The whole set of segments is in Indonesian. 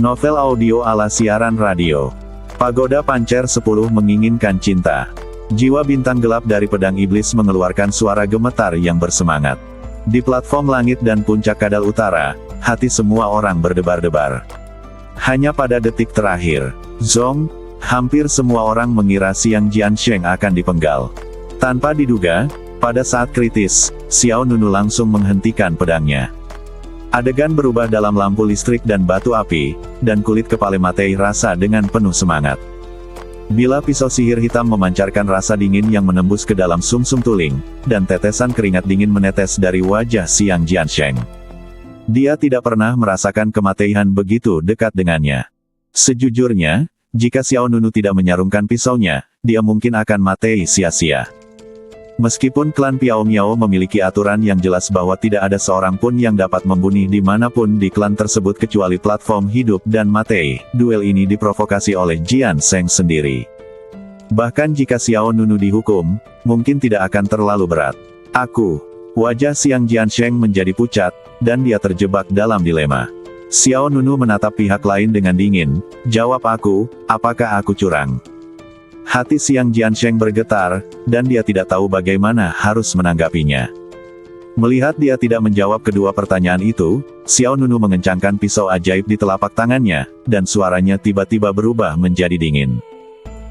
Novel audio ala siaran radio. Pagoda Pancer 10 menginginkan cinta. Jiwa bintang gelap dari pedang iblis mengeluarkan suara gemetar yang bersemangat. Di platform langit dan puncak kadal utara, hati semua orang berdebar-debar. Hanya pada detik terakhir, zong, hampir semua orang mengira Xiang Jiansheng akan dipenggal. Tanpa diduga, pada saat kritis, Xiao Nunu langsung menghentikan pedangnya. Adegan berubah dalam lampu listrik dan batu api, dan kulit kepala Matei rasa dengan penuh semangat. Bila pisau sihir hitam memancarkan rasa dingin yang menembus ke dalam sumsum tulang, dan tetesan keringat dingin menetes dari wajah Xiang Jiansheng. Dia tidak pernah merasakan kematian begitu dekat dengannya. Sejujurnya, jika Xiao Nunu tidak menyarungkan pisaunya, dia mungkin akan mati sia-sia. Meskipun klan Piao Miao memiliki aturan yang jelas bahwa tidak ada seorang pun yang dapat membunuh dimanapun di klan tersebut kecuali platform hidup dan mati, duel ini diprovokasi oleh Jian Sheng sendiri. Bahkan jika Xiao Nunu dihukum, mungkin tidak akan terlalu berat. Wajah Xiang Jiansheng menjadi pucat, dan dia terjebak dalam dilema. Xiao Nunu menatap pihak lain dengan dingin, jawab apakah aku curang? Hati Xiang Jiansheng bergetar, dan dia tidak tahu bagaimana harus menanggapinya. Melihat dia tidak menjawab kedua pertanyaan itu, Xiao Nunu mengencangkan pisau ajaib di telapak tangannya, dan suaranya tiba-tiba berubah menjadi dingin.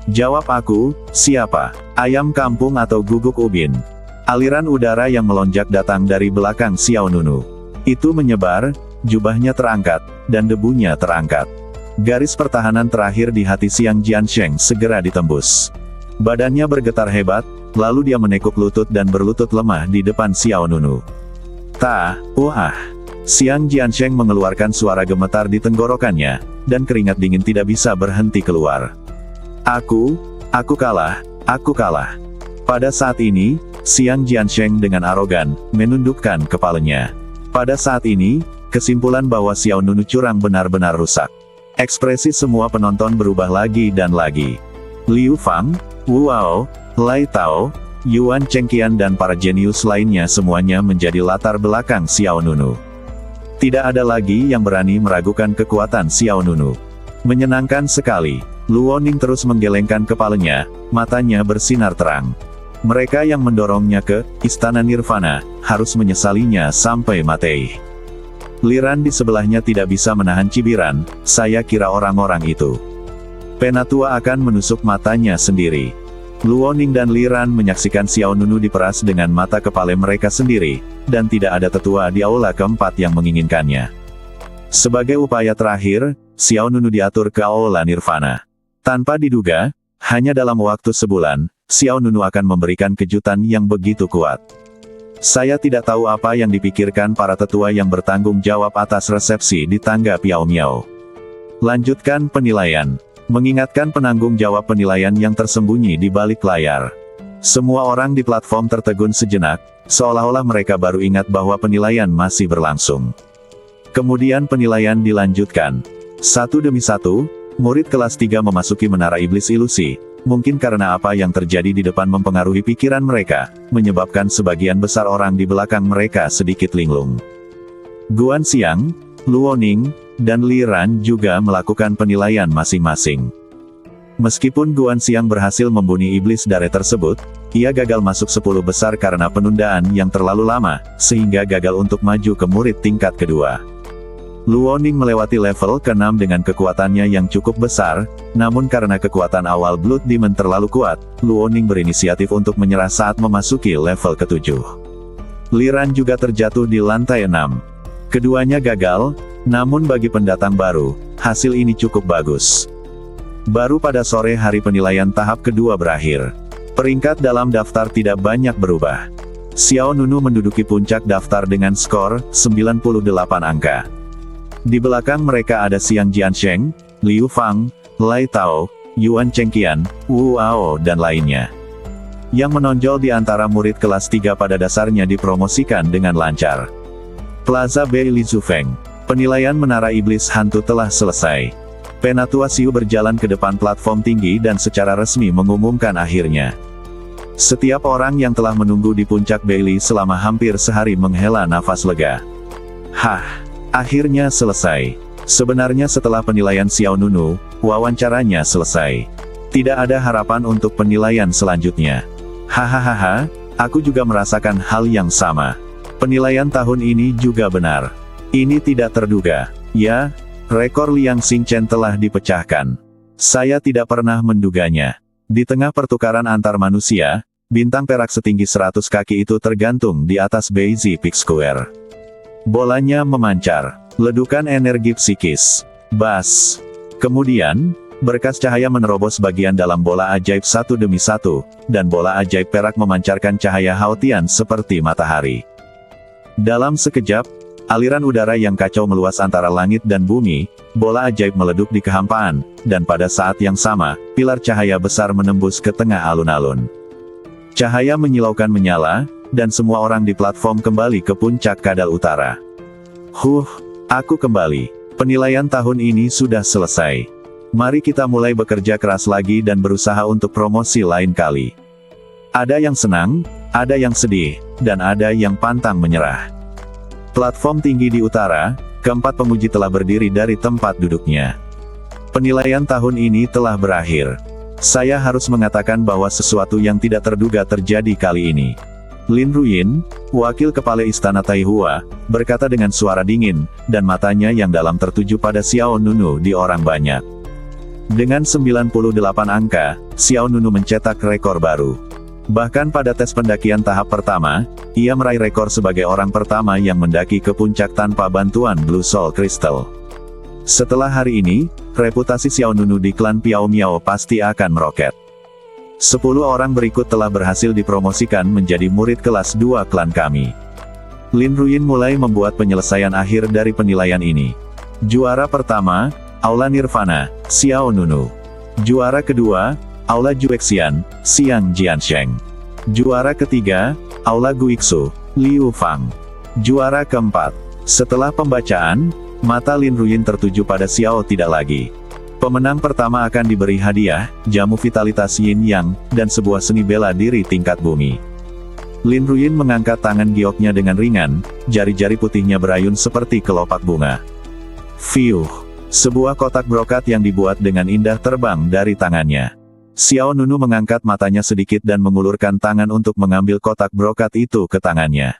Jawab aku, siapa? Ayam kampung atau guguk ubin? Aliran udara yang melonjak datang dari belakang Xiao Nunu. Itu menyebar, jubahnya terangkat, dan debunya terangkat. Garis pertahanan terakhir di hati Xiang Jiansheng segera ditembus. Badannya bergetar hebat, lalu dia menekuk lutut dan berlutut lemah di depan Xiao Nunu. Xiang Jiansheng mengeluarkan suara gemetar di tenggorokannya, dan keringat dingin tidak bisa berhenti keluar. Aku kalah. Pada saat ini, Xiang Jiansheng dengan arogan, menundukkan kepalanya. Pada saat ini, kesimpulan bahwa Xiao Nunu curang benar-benar rusak. Ekspresi semua penonton berubah lagi dan lagi. Liu Fang, Wu Ao, Lai Tao, Yuan Chengqian dan para jenius lainnya semuanya menjadi latar belakang Xiao Nunu. Tidak ada lagi yang berani meragukan kekuatan Xiao Nunu. Menyenangkan sekali. Luoning terus menggelengkan kepalanya, matanya bersinar terang. Mereka yang mendorongnya ke Istana Nirvana, harus menyesalinya sampai mati. Liran di sebelahnya tidak bisa menahan cibiran, saya kira orang-orang itu. Penatua akan menusuk matanya sendiri. Luoning dan Liran menyaksikan Xiao Nunu diperas dengan mata kepala mereka sendiri, dan tidak ada tetua di aula keempat yang menginginkannya. Sebagai upaya terakhir, Xiao Nunu diatur ke aula Nirvana. Tanpa diduga, hanya dalam waktu sebulan, Xiao Nunu akan memberikan kejutan yang begitu kuat. Saya tidak tahu apa yang dipikirkan para tetua yang bertanggung jawab atas resepsi di tangga Piao Miao. Lanjutkan penilaian. Mengingatkan penanggung jawab penilaian yang tersembunyi di balik layar. Semua orang di platform tertegun sejenak, seolah-olah mereka baru ingat bahwa penilaian masih berlangsung. Kemudian penilaian dilanjutkan. Satu demi satu, murid kelas 3 memasuki menara iblis ilusi. Mungkin karena apa yang terjadi di depan mempengaruhi pikiran mereka, menyebabkan sebagian besar orang di belakang mereka sedikit linglung. Guan Xiang, Luoning, dan Li Ran juga melakukan penilaian masing-masing. Meskipun Guan Xiang berhasil membunuh iblis dare tersebut, ia gagal masuk 10 besar karena penundaan yang terlalu lama, sehingga gagal untuk maju ke murid tingkat kedua. Luoning melewati level ke-6 dengan kekuatannya yang cukup besar, namun karena kekuatan awal Blood Demon terlalu kuat, Luoning berinisiatif untuk menyerah saat memasuki level ke-7. Liran juga terjatuh di lantai 6. Keduanya gagal, namun bagi pendatang baru, hasil ini cukup bagus. Baru pada sore hari penilaian tahap kedua berakhir. Peringkat dalam daftar tidak banyak berubah. Xiao Nunu menduduki puncak daftar dengan skor 98 angka. Di belakang mereka ada Xiang Jiansheng, Liu Fang, Lai Tao, Yuan Chengqian, Wu Ao dan lainnya. Yang menonjol di antara murid kelas 3 pada dasarnya dipromosikan dengan lancar. Plaza Beili Zufeng. Penilaian menara iblis hantu telah selesai. Penatua Xiu berjalan ke depan platform tinggi dan secara resmi mengumumkan akhirnya. Setiap orang yang telah menunggu di puncak Beili selama hampir sehari menghela nafas lega. Akhirnya selesai. Sebenarnya setelah penilaian Xiao Nunu, wawancaranya selesai. Tidak ada harapan untuk penilaian selanjutnya. Hahaha, aku juga merasakan hal yang sama. Penilaian tahun ini juga benar. Ini tidak terduga. Ya, rekor Liang Xingchen telah dipecahkan. Saya tidak pernah menduganya. Di tengah pertukaran antar manusia, bintang perak setinggi 100 kaki itu tergantung di atas Beizi Peak Square. Bolanya memancar. Ledukan energi psikis. Bas. Kemudian, berkas cahaya menerobos bagian dalam bola ajaib satu demi satu, dan bola ajaib perak memancarkan cahaya hautian seperti matahari. Dalam sekejap, aliran udara yang kacau meluas antara langit dan bumi, bola ajaib meleduk di kehampaan, dan pada saat yang sama, pilar cahaya besar menembus ke tengah alun-alun. Cahaya menyilaukan menyala, dan semua orang di platform kembali ke puncak kadal utara. Aku kembali. Penilaian tahun ini sudah selesai. Mari kita mulai bekerja keras lagi dan berusaha untuk promosi lain kali. Ada yang senang, ada yang sedih, dan ada yang pantang menyerah. Platform tinggi di utara, keempat penguji telah berdiri dari tempat duduknya. Penilaian tahun ini telah berakhir. Saya harus mengatakan bahwa sesuatu yang tidak terduga terjadi kali ini. Lin Ruyin, wakil kepala istana Taihua, berkata dengan suara dingin, dan matanya yang dalam tertuju pada Xiao Nunu di orang banyak. Dengan 98 angka, Xiao Nunu mencetak rekor baru. Bahkan pada tes pendakian tahap pertama, ia meraih rekor sebagai orang pertama yang mendaki ke puncak tanpa bantuan Blue Soul Crystal. Setelah hari ini, reputasi Xiao Nunu di klan Piao Miao pasti akan meroket. 10 orang berikut telah berhasil dipromosikan menjadi murid kelas 2 klan kami. Lin Ruyin mulai membuat penyelesaian akhir dari penilaian ini. Juara pertama, Aula Nirvana, Xiao Nunu. Juara kedua, Aula Juexian, Xiang Jiansheng. Juara ketiga, Aula Guixu, Liu Fang. Juara keempat. Setelah pembacaan, mata Lin Ruyin tertuju pada Xiao tidak lagi. Pemenang pertama akan diberi hadiah, jamu vitalitas Yin Yang, dan sebuah seni bela diri tingkat bumi. Lin Ruyin mengangkat tangan gioknya dengan ringan, jari-jari putihnya berayun seperti kelopak bunga. Fiuh! Sebuah kotak brokat yang dibuat dengan indah terbang dari tangannya. Xiao Nunu mengangkat matanya sedikit dan mengulurkan tangan untuk mengambil kotak brokat itu ke tangannya.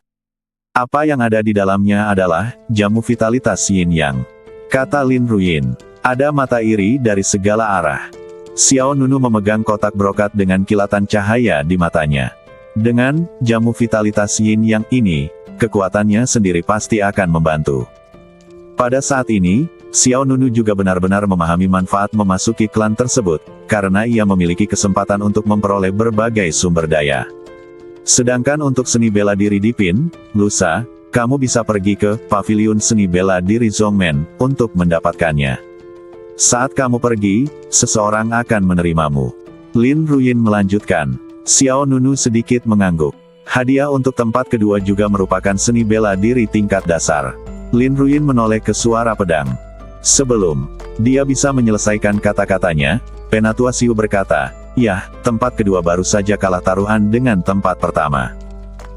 Apa yang ada di dalamnya adalah jamu vitalitas Yin Yang, kata Lin Ruyin. Ada mata iri dari segala arah. Xiao Nunu memegang kotak brokat dengan kilatan cahaya di matanya. Dengan jamu vitalitas Yin Yang ini, kekuatannya sendiri pasti akan membantu. Pada saat ini, Xiao Nunu juga benar-benar memahami manfaat memasuki klan tersebut, karena ia memiliki kesempatan untuk memperoleh berbagai sumber daya. Sedangkan untuk seni bela diri Dipin, lusa, kamu bisa pergi ke paviliun seni bela diri Zongmen untuk mendapatkannya. Saat kamu pergi, seseorang akan menerimamu. Lin Ruyin melanjutkan. Xiao Nunu sedikit mengangguk. Hadiah untuk tempat kedua juga merupakan seni bela diri tingkat dasar. Lin Ruyin menoleh ke suara pedang. Sebelum dia bisa menyelesaikan kata-katanya, Penatua Xiu berkata, "Yah, tempat kedua baru saja kalah taruhan dengan tempat pertama.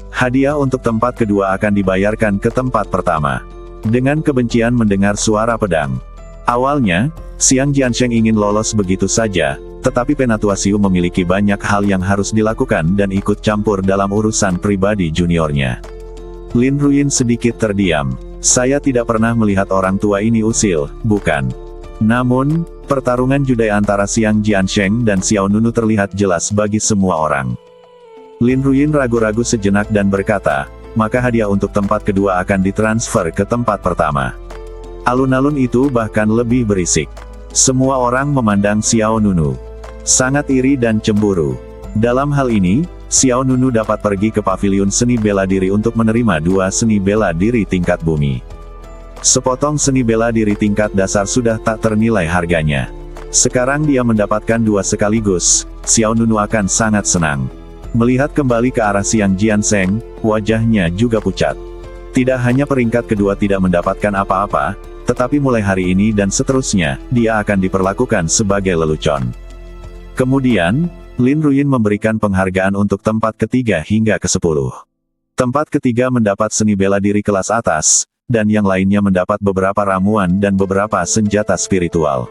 Hadiah untuk tempat kedua akan dibayarkan ke tempat pertama." Dengan kebencian mendengar suara pedang. Awalnya, Xiang Jiansheng ingin lolos begitu saja, tetapi Penatua Xiu memiliki banyak hal yang harus dilakukan dan ikut campur dalam urusan pribadi juniornya. Lin Ruyin sedikit terdiam. Saya tidak pernah melihat orang tua ini usil, bukan? Namun, pertarungan judai antara Xiang Jiansheng dan Xiao Nunu terlihat jelas bagi semua orang. Lin Ruyin ragu-ragu sejenak dan berkata, maka hadiah untuk tempat kedua akan ditransfer ke tempat pertama. Alun-alun itu bahkan lebih berisik. Semua orang memandang Xiao Nunu. Sangat iri dan cemburu. Dalam hal ini, Xiao Nunu dapat pergi ke paviliun seni bela diri untuk menerima 2 seni bela diri tingkat bumi. Sepotong seni bela diri tingkat dasar sudah tak ternilai harganya. Sekarang dia mendapatkan 2 sekaligus, Xiao Nunu akan sangat senang. Melihat kembali ke arah Xiang Jiansheng, wajahnya juga pucat. Tidak hanya peringkat kedua tidak mendapatkan apa-apa, tetapi mulai hari ini dan seterusnya, dia akan diperlakukan sebagai lelucon. Kemudian, Lin Ruyin memberikan penghargaan untuk tempat ketiga hingga ke-10. Tempat ketiga mendapat seni bela diri kelas atas, dan yang lainnya mendapat beberapa ramuan dan beberapa senjata spiritual.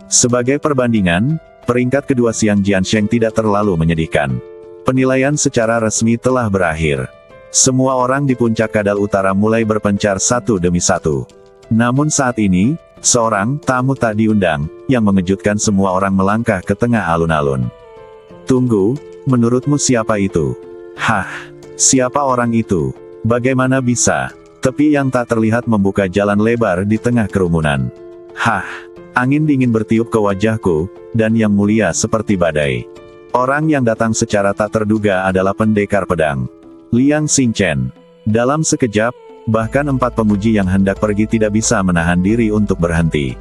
Sebagai perbandingan, peringkat kedua Xiang Jiansheng tidak terlalu menyedihkan. Penilaian secara resmi telah berakhir. Semua orang di puncak Kadal Utara mulai berpencar satu demi satu. Namun saat ini, seorang tamu tak diundang, yang mengejutkan semua orang melangkah ke tengah alun-alun. Tunggu, menurutmu siapa itu? Hah, siapa orang itu? Bagaimana bisa? Tepi yang tak terlihat membuka jalan lebar di tengah kerumunan. Hah, angin dingin bertiup ke wajahku, dan yang mulia seperti badai. Orang yang datang secara tak terduga adalah pendekar pedang, Liang Xingchen. Dalam sekejap, bahkan 4 pemuji yang hendak pergi tidak bisa menahan diri untuk berhenti.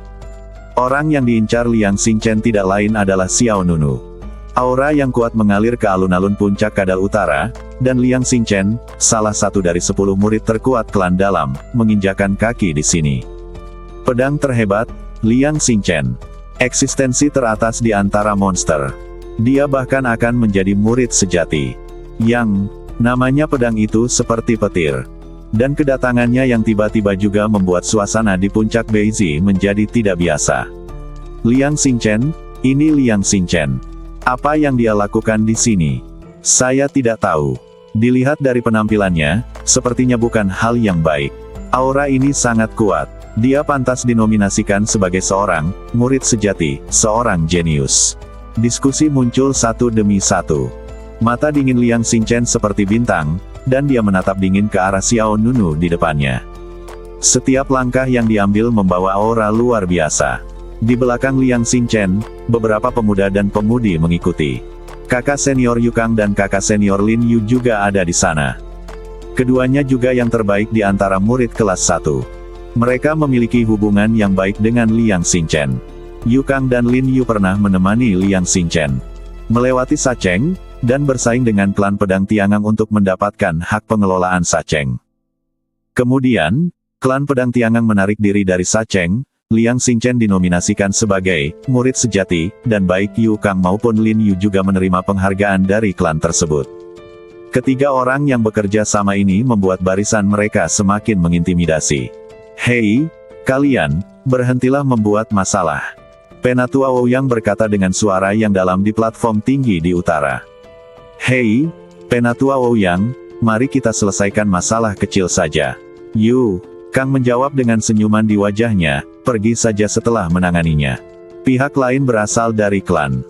Orang yang diincar Liang Xingchen tidak lain adalah Xiao Nunu. Aura yang kuat mengalir ke alun-alun puncak Kadal Utara, dan Liang Xingchen, salah satu dari 10 murid terkuat klan dalam, menginjakan kaki di sini. Pedang terhebat, Liang Xingchen. Eksistensi teratas di antara monster. Dia bahkan akan menjadi murid sejati. Yang namanya pedang itu seperti petir. Dan kedatangannya yang tiba-tiba juga membuat suasana di puncak Beizi menjadi tidak biasa. Liang Xingchen, ini Liang Xingchen. Apa yang dia lakukan di sini? Saya tidak tahu. Dilihat dari penampilannya, sepertinya bukan hal yang baik. Aura ini sangat kuat. Dia pantas dinominasikan sebagai seorang murid sejati, seorang jenius. Diskusi muncul satu demi satu. Mata dingin Liang Xingchen seperti bintang, dan dia menatap dingin ke arah Xiao Nunu di depannya. Setiap langkah yang diambil membawa aura luar biasa. Di belakang Liang Xingchen, beberapa pemuda dan pemudi mengikuti. Kakak senior Yukang dan kakak senior Lin Yu juga ada di sana. Keduanya juga yang terbaik di antara murid kelas 1. Mereka memiliki hubungan yang baik dengan Liang Xingchen. Yukang dan Lin Yu pernah menemani Liang Xingchen melewati Sacheng, dan bersaing dengan klan pedang Tiangang untuk mendapatkan hak pengelolaan Sacheng. Kemudian, klan pedang Tiangang menarik diri dari Sacheng. Liang Xingchen dinominasikan sebagai murid sejati, dan baik Yukang maupun Lin Yu juga menerima penghargaan dari klan tersebut. Ketiga orang yang bekerja sama ini membuat barisan mereka semakin mengintimidasi. Hei, kalian, berhentilah membuat masalah. Penatua Ouyang berkata dengan suara yang dalam di platform tinggi di utara. Hei, Penatua Ouyang, mari kita selesaikan masalah kecil saja. Yu, Kang menjawab dengan senyuman di wajahnya, pergi saja setelah menanganinya. Pihak lain berasal dari klan.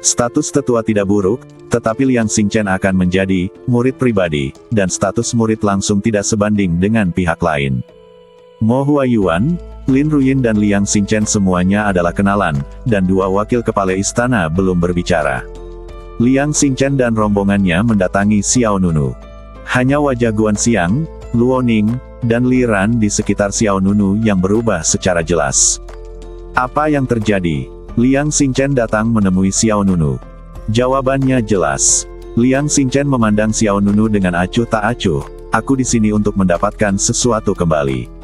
Status tetua tidak buruk, tetapi Liang Xingchen akan menjadi murid pribadi, dan status murid langsung tidak sebanding dengan pihak lain. Mo Huayuan, Lin Ruyin dan Liang Xingchen semuanya adalah kenalan, dan 2 wakil kepala istana belum berbicara. Liang Xingchen dan rombongannya mendatangi Xiao Nunu. Hanya wajah Guan Xiang, Luoning, dan Li Ran di sekitar Xiao Nunu yang berubah secara jelas. Apa yang terjadi? Liang Xingchen datang menemui Xiao Nunu. Jawabannya jelas. Liang Xingchen memandang Xiao Nunu dengan acuh tak acuh. Aku di sini untuk mendapatkan sesuatu kembali.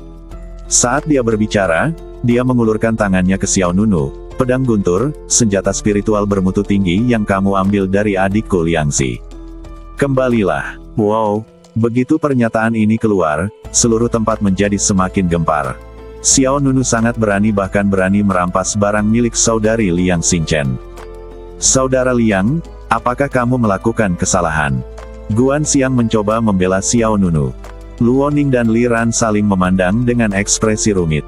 Saat dia berbicara, dia mengulurkan tangannya ke Xiao Nunu. Pedang guntur, senjata spiritual bermutu tinggi yang kamu ambil dari adikku Liangxi. Kembalilah. Wow. Begitu pernyataan ini keluar, seluruh tempat menjadi semakin gempar. Xiao Nunu sangat berani, bahkan berani merampas barang milik saudari Liang Xingchen. Saudara Liang, apakah kamu melakukan kesalahan? Guan Xiang mencoba membela Xiao Nunu. Luoning dan Li Ran saling memandang dengan ekspresi rumit.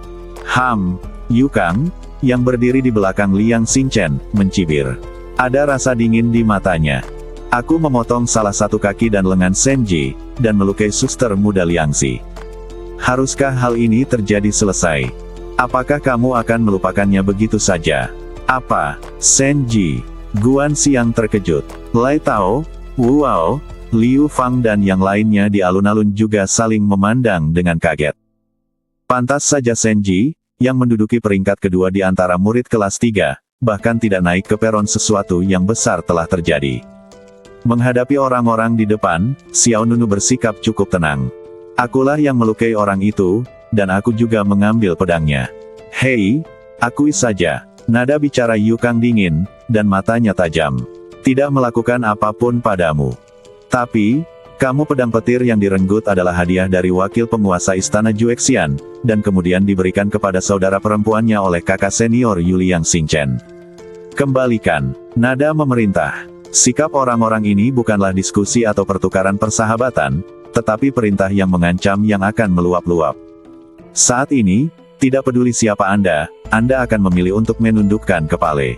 Yukang, yang berdiri di belakang Liang Xingchen, mencibir. Ada rasa dingin di matanya. Aku memotong salah satu kaki dan lengan Senji, dan melukai suster muda Liangxi. Haruskah hal ini terjadi selesai? Apakah kamu akan melupakannya begitu saja? Apa, Senji? Guan Xiang terkejut. Lai Tao, Wu Wao, Liu Fang dan yang lainnya di alun-alun juga saling memandang dengan kaget. Pantas saja Senji, yang menduduki peringkat kedua di antara murid kelas 3, bahkan tidak naik ke peron. Sesuatu yang besar telah terjadi. Menghadapi orang-orang di depan, Xiao Nunu bersikap cukup tenang. Akulah yang melukai orang itu, dan aku juga mengambil pedangnya. Hei, akui saja. Nada bicara Yukang dingin, dan matanya tajam. Tidak melakukan apapun padamu. Tapi, Kamu pedang petir yang direnggut adalah hadiah dari wakil penguasa istana Juexian, dan kemudian diberikan kepada saudara perempuannya oleh kakak senior Yu Liang Xingchen. Kembalikan. Nada memerintah. Sikap orang-orang ini bukanlah diskusi atau pertukaran persahabatan, tetapi perintah yang mengancam yang akan meluap-luap. Saat ini, tidak peduli siapa Anda akan memilih untuk menundukkan kepala.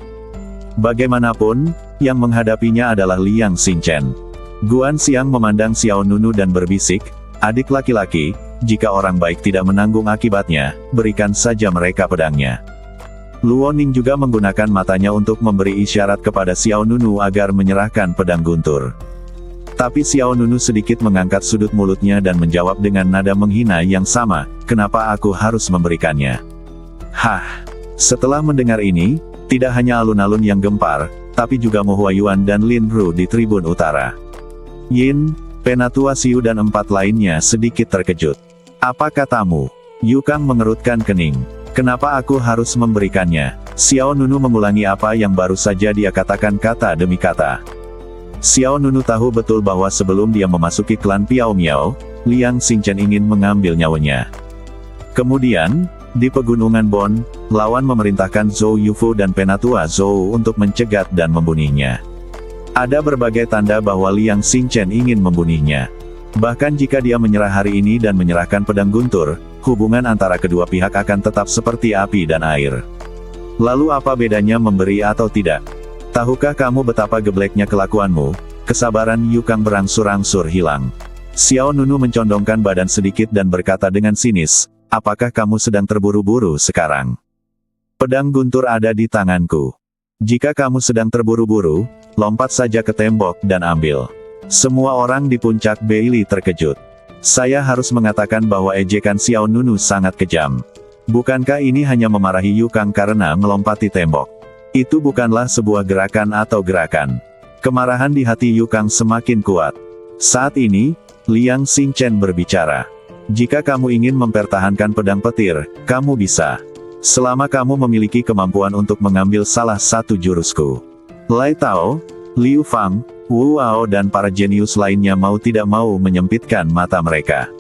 Bagaimanapun, yang menghadapinya adalah Liang Xingchen. Guan Xiang memandang Xiao Nunu dan berbisik, adik laki-laki, jika orang baik tidak menanggung akibatnya, berikan saja mereka pedangnya. Luo Ning juga menggunakan matanya untuk memberi isyarat kepada Xiao Nunu agar menyerahkan pedang guntur. Tapi Xiao Nunu sedikit mengangkat sudut mulutnya dan menjawab dengan nada menghina yang sama, kenapa aku harus memberikannya? Hah! Setelah mendengar ini, tidak hanya alun-alun yang gempar, tapi juga Mo Huayuan dan Lin Ru di tribun utara. Yin, Penatua Xiu dan 4 lainnya sedikit terkejut. Apa katamu? Yu Kang mengerutkan kening. Kenapa aku harus memberikannya? Xiao Nunu mengulangi apa yang baru saja dia katakan kata demi kata. Xiao Nunu tahu betul bahwa sebelum dia memasuki klan Piao Miao, Liang Xingchen ingin mengambil nyawanya. Kemudian, di pegunungan Bon, lawan memerintahkan Zhou Yufu dan Penatua Zhou untuk mencegat dan membunuhnya. Ada berbagai tanda bahwa Liang Xingchen ingin membunuhnya. Bahkan jika dia menyerah hari ini dan menyerahkan pedang guntur, hubungan antara kedua pihak akan tetap seperti api dan air. Lalu apa bedanya memberi atau tidak? Tahukah kamu betapa gebleknya kelakuanmu? Kesabaran Yu Kang berangsur-angsur hilang. Xiao Nunu mencondongkan badan sedikit dan berkata dengan sinis, apakah kamu sedang terburu-buru sekarang? Pedang guntur ada di tanganku. Jika kamu sedang terburu-buru, lompat saja ke tembok dan ambil. Semua orang di puncak Beili terkejut. Saya harus mengatakan bahwa ejekan Xiao Nunu sangat kejam. Bukankah ini hanya memarahi Yu Kang karena melompati tembok? Itu bukanlah sebuah gerakan atau gerakan. Kemarahan di hati Yu Kang semakin kuat. Saat ini, Liang Xingchen berbicara. Jika kamu ingin mempertahankan pedang petir, kamu bisa. Selama kamu memiliki kemampuan untuk mengambil salah satu jurusku. Lai Tao, Liu Fang, Wu Ao dan para jenius lainnya mau tidak mau menyempitkan mata mereka.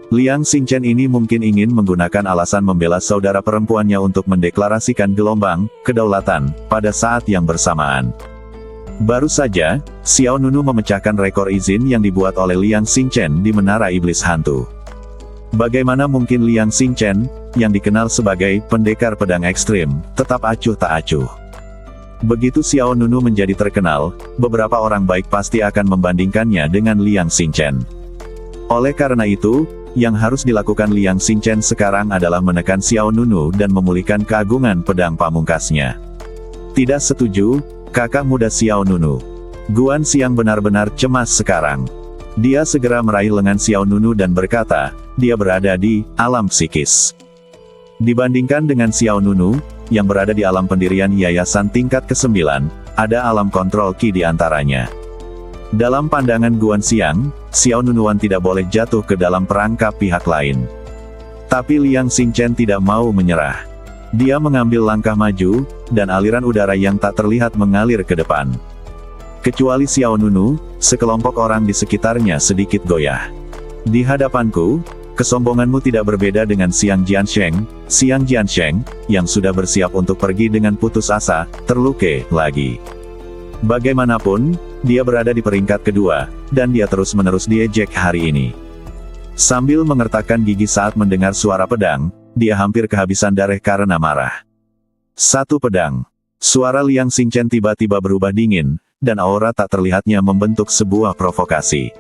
Liang Xingchen ini mungkin ingin menggunakan alasan membela saudara perempuannya untuk mendeklarasikan gelombang kedaulatan pada saat yang bersamaan. Baru saja, Xiao Nunu memecahkan rekor izin yang dibuat oleh Liang Xingchen di Menara Iblis Hantu. Bagaimana mungkin Liang Xingchen, yang dikenal sebagai pendekar pedang ekstrim, tetap acuh tak acuh? Begitu Xiao Nunu menjadi terkenal, beberapa orang baik pasti akan membandingkannya dengan Liang Xingchen. Oleh karena itu, yang harus dilakukan Liang Xingchen sekarang adalah menekan Xiao Nunu dan memulihkan keagungan pedang pamungkasnya. Tidak setuju, kakak muda Xiao Nunu. Guan Xiang benar-benar cemas sekarang. Dia segera meraih lengan Xiao Nunu dan berkata, dia berada di alam psikis. Dibandingkan dengan Xiao Nunu, yang berada di alam pendirian yayasan tingkat ke-9, ada alam kontrol Qi di antaranya. Dalam pandangan Guan Xiang, Xiao Nunuan tidak boleh jatuh ke dalam perangkap pihak lain. Tapi Liang Xingchen tidak mau menyerah. Dia mengambil langkah maju, dan aliran udara yang tak terlihat mengalir ke depan. Kecuali Xiao Nunu, sekelompok orang di sekitarnya sedikit goyah. Di hadapanku, kesombonganmu tidak berbeda dengan Xiang Jiansheng, yang sudah bersiap untuk pergi dengan putus asa, terluka lagi. Bagaimanapun, dia berada di peringkat kedua, dan dia terus-menerus diejek hari ini. Sambil mengertakkan gigi saat mendengar suara pedang, dia hampir kehabisan darah karena marah. Satu pedang. Suara Liang Xingchen tiba-tiba berubah dingin, dan aura tak terlihatnya membentuk sebuah provokasi.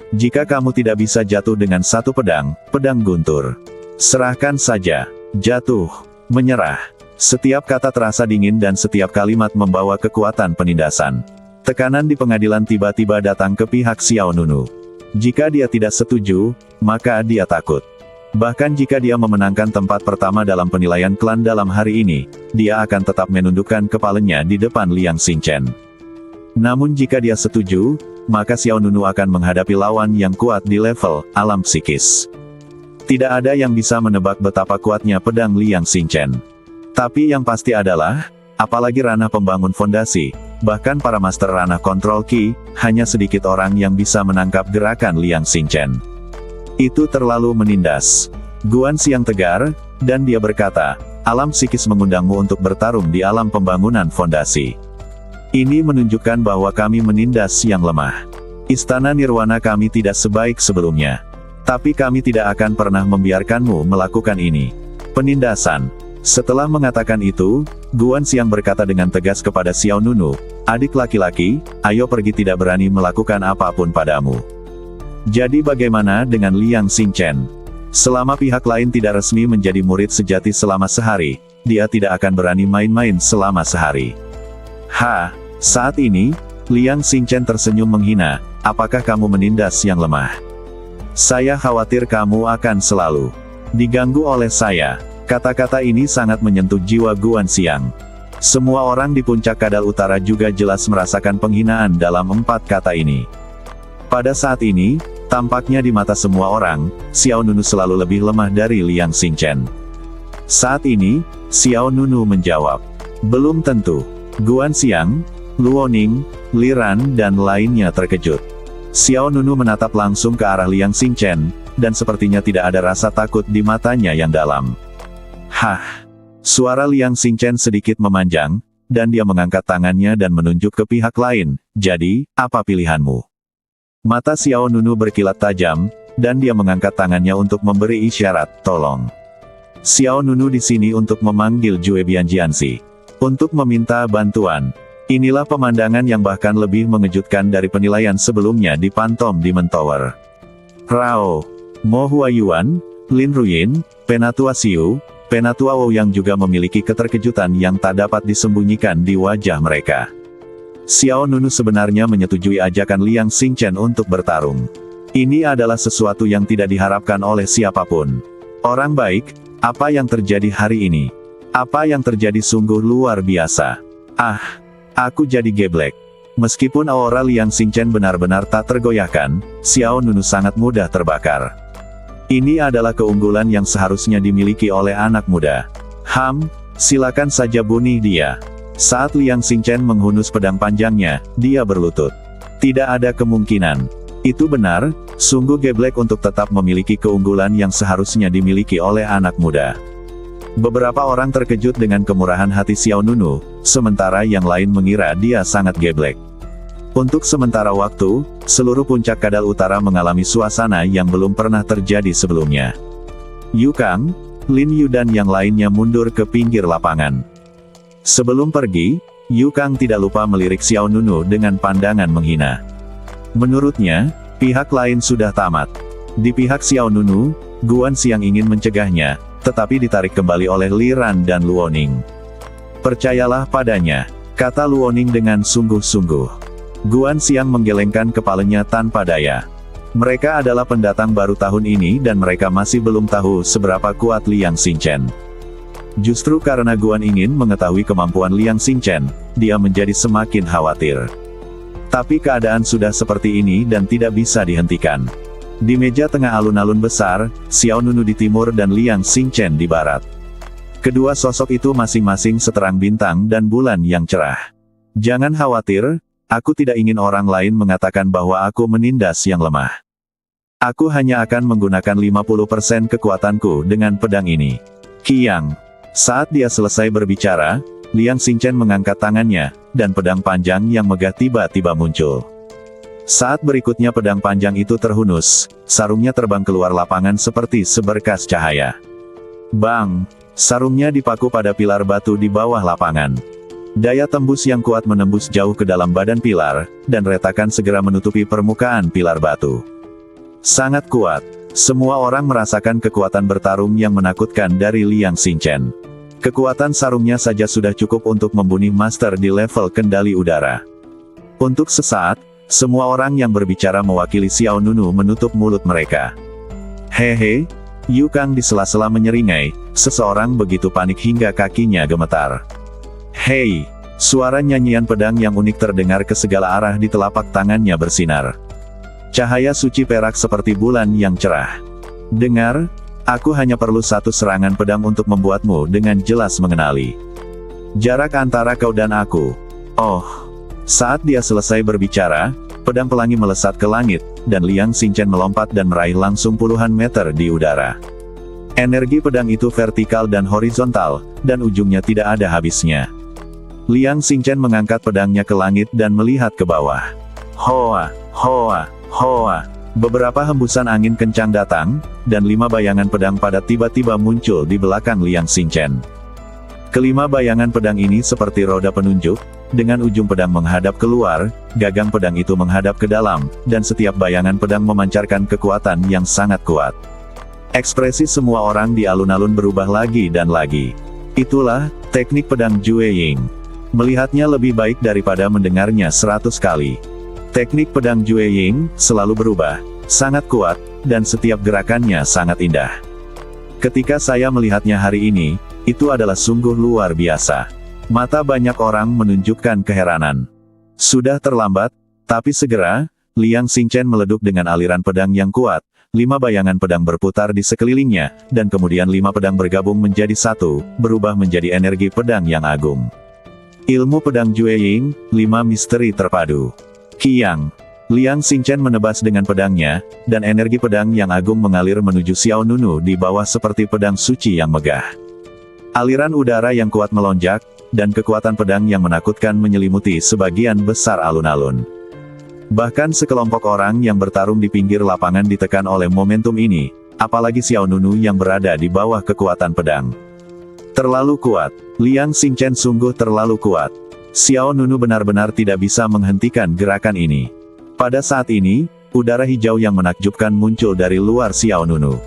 Jika kamu tidak bisa jatuh dengan satu pedang, pedang guntur. Serahkan saja. Jatuh. Menyerah. Setiap kata terasa dingin dan setiap kalimat membawa kekuatan penindasan. Tekanan di pengadilan tiba-tiba datang ke pihak Xiao Nunu. Jika dia tidak setuju, maka dia takut. Bahkan jika dia memenangkan tempat pertama dalam penilaian klan dalam hari ini, dia akan tetap menundukkan kepalanya di depan Liang Xingchen. Namun jika dia setuju, maka Xiao Nunu akan menghadapi lawan yang kuat di level alam psikis. Tidak ada yang bisa menebak betapa kuatnya pedang Liang Xingchen. Tapi yang pasti adalah, apalagi ranah pembangun fondasi, bahkan para master ranah kontrol Qi, hanya sedikit orang yang bisa menangkap gerakan Liang Xingchen. Itu terlalu menindas. Guanxiang tegar, dan dia berkata, alam psikis mengundangmu untuk bertarung di alam pembangunan fondasi. Ini menunjukkan bahwa kami menindas yang lemah. Istana Nirwana kami tidak sebaik sebelumnya. Tapi kami tidak akan pernah membiarkanmu melakukan ini. Penindasan. Setelah mengatakan itu, Guanxiang berkata dengan tegas kepada Xiao Nunu, adik laki-laki, ayo pergi, tidak berani melakukan apapun padamu. Jadi bagaimana dengan Liang Xingchen? Selama pihak lain tidak resmi menjadi murid sejati selama sehari, dia tidak akan berani main-main selama sehari. Saat ini, Liang Xingchen tersenyum menghina, apakah kamu menindas yang lemah? Saya khawatir kamu akan selalu diganggu oleh saya. Kata-kata ini sangat menyentuh jiwa Guanxiang. Semua orang di puncak Kadal Utara juga jelas merasakan penghinaan dalam 4 kata ini. Pada saat ini, tampaknya di mata semua orang, Xiao Nunu selalu lebih lemah dari Liang Xingchen. Saat ini, Xiao Nunu menjawab, belum tentu. Guanxiang, Luoning, Liran dan lainnya terkejut. Xiao Nunu menatap langsung ke arah Liang Xingchen, dan sepertinya tidak ada rasa takut di matanya yang dalam. Suara Liang Xingchen sedikit memanjang, dan dia mengangkat tangannya dan menunjuk ke pihak lain, jadi, apa pilihanmu? Mata Xiao Nunu berkilat tajam, dan dia mengangkat tangannya untuk memberi isyarat, tolong. Xiao Nunu di sini untuk memanggil Jue Bianjianxi. Untuk meminta bantuan. Inilah pemandangan yang bahkan lebih mengejutkan dari penilaian sebelumnya di Phantom Demon Tower. Rao, Mo Huayuan, Lin Ruyin, Penatua Xiu, Penatua Ouyang juga memiliki keterkejutan yang tak dapat disembunyikan di wajah mereka. Xiao Nunu sebenarnya menyetujui ajakan Liang Xingchen untuk bertarung. Ini adalah sesuatu yang tidak diharapkan oleh siapapun. Orang baik, apa yang terjadi hari ini? Apa yang terjadi sungguh luar biasa. Aku jadi geblek. Meskipun aura Liang Xingchen benar-benar tak tergoyahkan, Xiao Nunu sangat mudah terbakar. Ini adalah keunggulan yang seharusnya dimiliki oleh anak muda. Silakan saja bunuh dia. Saat Liang Xingchen menghunus pedang panjangnya, dia berlutut. Tidak ada kemungkinan. Itu benar, sungguh geblek untuk tetap memiliki keunggulan yang seharusnya dimiliki oleh anak muda. Beberapa orang terkejut dengan kemurahan hati Xiao Nunu, sementara yang lain mengira dia sangat geblek. Untuk sementara waktu, seluruh puncak Kadal Utara mengalami suasana yang belum pernah terjadi sebelumnya. Yu Kang, Lin Yu dan yang lainnya mundur ke pinggir lapangan. Sebelum pergi, Yu Kang tidak lupa melirik Xiao Nunu dengan pandangan menghina. Menurutnya, pihak lain sudah tamat. Di pihak Xiao Nunu, Guanxiang ingin mencegahnya, tetapi ditarik kembali oleh Liran dan Luoning. Percayalah padanya, kata Luoning dengan sungguh-sungguh. Guanxiang menggelengkan kepalanya tanpa daya. Mereka adalah pendatang baru tahun ini dan mereka masih belum tahu seberapa kuat Liang Xingchen. Justru karena Guan ingin mengetahui kemampuan Liang Xingchen, dia menjadi semakin khawatir. Tapi keadaan sudah seperti ini dan tidak bisa dihentikan. Di meja tengah alun-alun besar, Xiao Nunu di timur dan Liang Xingchen di barat. Kedua sosok itu masing-masing seterang bintang dan bulan yang cerah. Jangan khawatir, aku tidak ingin orang lain mengatakan bahwa aku menindas yang lemah. Aku hanya akan menggunakan 50% kekuatanku dengan pedang ini. Qiang. Saat dia selesai berbicara, Liang Xingchen mengangkat tangannya, dan pedang panjang yang megah tiba-tiba muncul. Saat berikutnya pedang panjang itu terhunus, sarungnya terbang keluar lapangan seperti seberkas cahaya. Bang! Sarungnya dipaku pada pilar batu di bawah lapangan. Daya tembus yang kuat menembus jauh ke dalam badan pilar, dan retakan segera menutupi permukaan pilar batu. Sangat kuat. Semua orang merasakan kekuatan bertarung yang menakutkan dari Liang Xingchen. Kekuatan sarungnya saja sudah cukup untuk membunuh master di level kendali udara. Untuk sesaat, semua orang yang berbicara mewakili Xiao Nunu menutup mulut mereka. Hehe, Yu Kang di sela-sela menyeringai, seseorang begitu panik hingga kakinya gemetar. Hei, suara nyanyian pedang yang unik terdengar ke segala arah di telapak tangannya bersinar. Cahaya suci perak seperti bulan yang cerah. Dengar, aku hanya perlu satu serangan pedang untuk membuatmu dengan jelas mengenali jarak antara kau dan aku. Oh, Saat dia selesai berbicara, pedang pelangi melesat ke langit, dan Liang Xingchen melompat dan meraih langsung puluhan meter di udara. Energi pedang itu vertikal dan horizontal, dan ujungnya tidak ada habisnya. Liang Xingchen mengangkat pedangnya ke langit dan melihat ke bawah. Hoa, hoa, hoa. Beberapa hembusan angin kencang datang, dan 5 bayangan pedang padat tiba-tiba muncul di belakang Liang Xingchen. Kelima bayangan pedang ini seperti roda penunjuk, dengan ujung pedang menghadap keluar, gagang pedang itu menghadap ke dalam, dan setiap bayangan pedang memancarkan kekuatan yang sangat kuat. Ekspresi semua orang di alun-alun berubah lagi dan lagi. Itulah teknik pedang Jue Ying. Melihatnya lebih baik daripada mendengarnya 100 kali. Teknik pedang Jue Ying selalu berubah, sangat kuat, dan setiap gerakannya sangat indah. Ketika saya melihatnya hari ini, itu adalah sungguh luar biasa. Mata banyak orang menunjukkan keheranan. Sudah terlambat, tapi segera, Liang Xingchen meleduk dengan aliran pedang yang kuat. 5 bayangan pedang berputar di sekelilingnya, dan kemudian 5 pedang bergabung menjadi satu, berubah menjadi energi pedang yang agung. Ilmu pedang Jue Ying, 5 misteri terpadu. Qiang. Liang Xingchen menebas dengan pedangnya, dan energi pedang yang agung mengalir menuju Xiao Nunu di bawah seperti pedang suci yang megah. Aliran udara yang kuat melonjak, dan kekuatan pedang yang menakutkan menyelimuti sebagian besar alun-alun. Bahkan sekelompok orang yang bertarung di pinggir lapangan ditekan oleh momentum ini, apalagi Xiao Nunu yang berada di bawah kekuatan pedang. Terlalu kuat. Liang Xingchen sungguh terlalu kuat. Xiao Nunu benar-benar tidak bisa menghentikan gerakan ini. Pada saat ini, udara hijau yang menakjubkan muncul dari luar Xiao Nunu.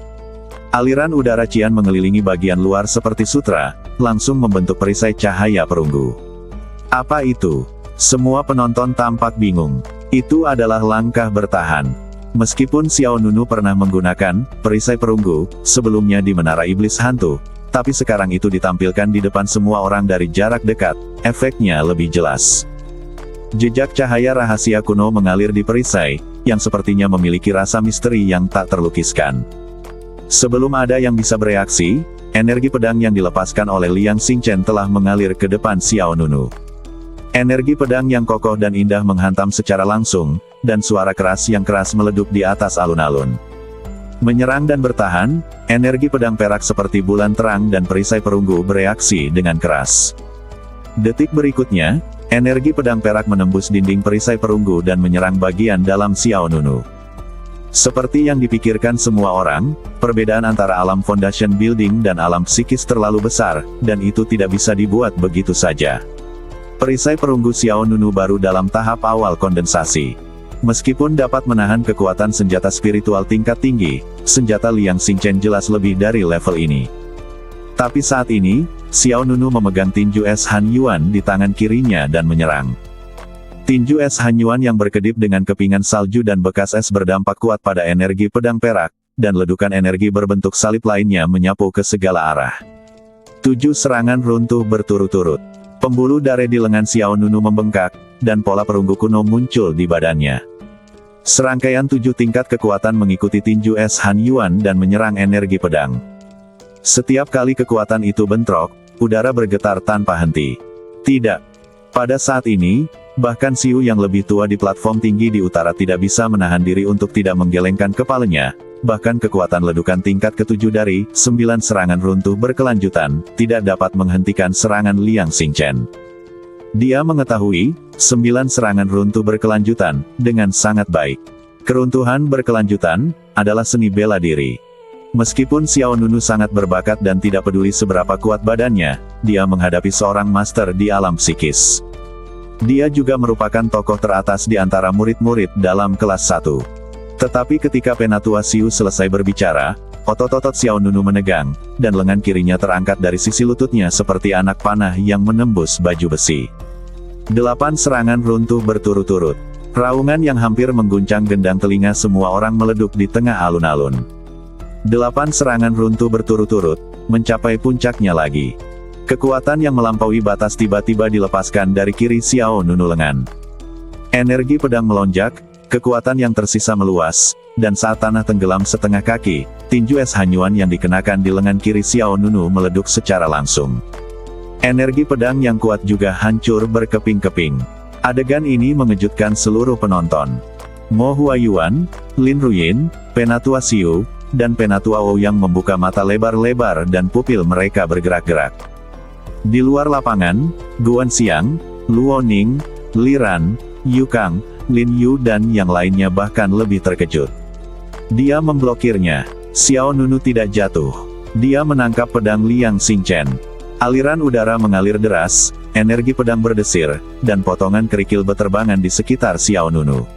Aliran udara cian mengelilingi bagian luar seperti sutra, langsung membentuk perisai cahaya perunggu. Apa itu? Semua penonton tampak bingung. Itu adalah langkah bertahan. Meskipun Xiao Nunu pernah menggunakan perisai perunggu sebelumnya di Menara Iblis Hantu, tapi sekarang itu ditampilkan di depan semua orang dari jarak dekat, efeknya lebih jelas. Jejak cahaya rahasia kuno mengalir di perisai, yang sepertinya memiliki rasa misteri yang tak terlukiskan. Sebelum ada yang bisa bereaksi, energi pedang yang dilepaskan oleh Liang Xingchen telah mengalir ke depan Xiao Nunu. Energi pedang yang kokoh dan indah menghantam secara langsung, dan suara keras yang keras meleduk di atas alun-alun. Menyerang dan bertahan, energi pedang perak seperti bulan terang dan perisai perunggu bereaksi dengan keras. Detik berikutnya, energi pedang perak menembus dinding perisai perunggu dan menyerang bagian dalam Xiao Nunu. Seperti yang dipikirkan semua orang, perbedaan antara alam foundation building dan alam psikis terlalu besar, dan itu tidak bisa dibuat begitu saja. Perisai perunggu Xiao Nunu baru dalam tahap awal kondensasi. Meskipun dapat menahan kekuatan senjata spiritual tingkat tinggi, senjata Liang Xingchen jelas lebih dari level ini. Tapi saat ini, Xiao Nunu memegang tinju es Han Yuan di tangan kirinya dan menyerang. Tinju es Han Yuan yang berkedip dengan kepingan salju dan bekas es berdampak kuat pada energi pedang perak, dan ledukan energi berbentuk salib lainnya menyapu ke segala arah. 7 serangan runtuh berturut-turut. Pembuluh darah di lengan Xiao Nunu membengkak, dan pola perunggu kuno muncul di badannya. Serangkaian 7 tingkat kekuatan mengikuti tinju es Han Yuan dan menyerang energi pedang. Setiap kali kekuatan itu bentrok, udara bergetar tanpa henti. Tidak. Pada saat ini, bahkan Xiu yang lebih tua di platform tinggi di utara tidak bisa menahan diri untuk tidak menggelengkan kepalanya, bahkan kekuatan ledukan tingkat ke-7 dari 9 serangan runtuh berkelanjutan, tidak dapat menghentikan serangan Liang Xingchen. Dia mengetahui, 9 serangan runtuh berkelanjutan, dengan sangat baik. Keruntuhan berkelanjutan, adalah seni bela diri. Meskipun Xiao Nunu sangat berbakat dan tidak peduli seberapa kuat badannya, dia menghadapi seorang master di alam psikis. Dia juga merupakan tokoh teratas di antara murid-murid dalam kelas 1. Tetapi ketika Penatua Xiu selesai berbicara, otot-otot Xiao Nunu menegang, dan lengan kirinya terangkat dari sisi lututnya seperti anak panah yang menembus baju besi. 8 serangan runtuh berturut-turut. Raungan yang hampir mengguncang gendang telinga semua orang meleduk di tengah alun-alun. 8 serangan runtuh berturut-turut, mencapai puncaknya lagi. Kekuatan yang melampaui batas tiba-tiba dilepaskan dari kiri Xiao Nunu lengan. Energi pedang melonjak, kekuatan yang tersisa meluas, dan saat tanah tenggelam setengah kaki, tinju es Han Yuan yang dikenakan di lengan kiri Xiao Nunu meleduk secara langsung. Energi pedang yang kuat juga hancur berkeping-keping. Adegan ini mengejutkan seluruh penonton. Mo Huayuan, Lin Ruyin, Penatua Xiu, dan Penatua Ouyang membuka mata lebar-lebar dan pupil mereka bergerak-gerak. Di luar lapangan, Guan Xiang, Luo Ning, Li Ran, Yu Kang, Lin Yu dan yang lainnya bahkan lebih terkejut. Dia memblokirnya. Xiao Nunu tidak jatuh. Dia menangkap pedang Liang Xingchen. Aliran udara mengalir deras, energi pedang berdesir, dan potongan kerikil beterbangan di sekitar Xiao Nunu.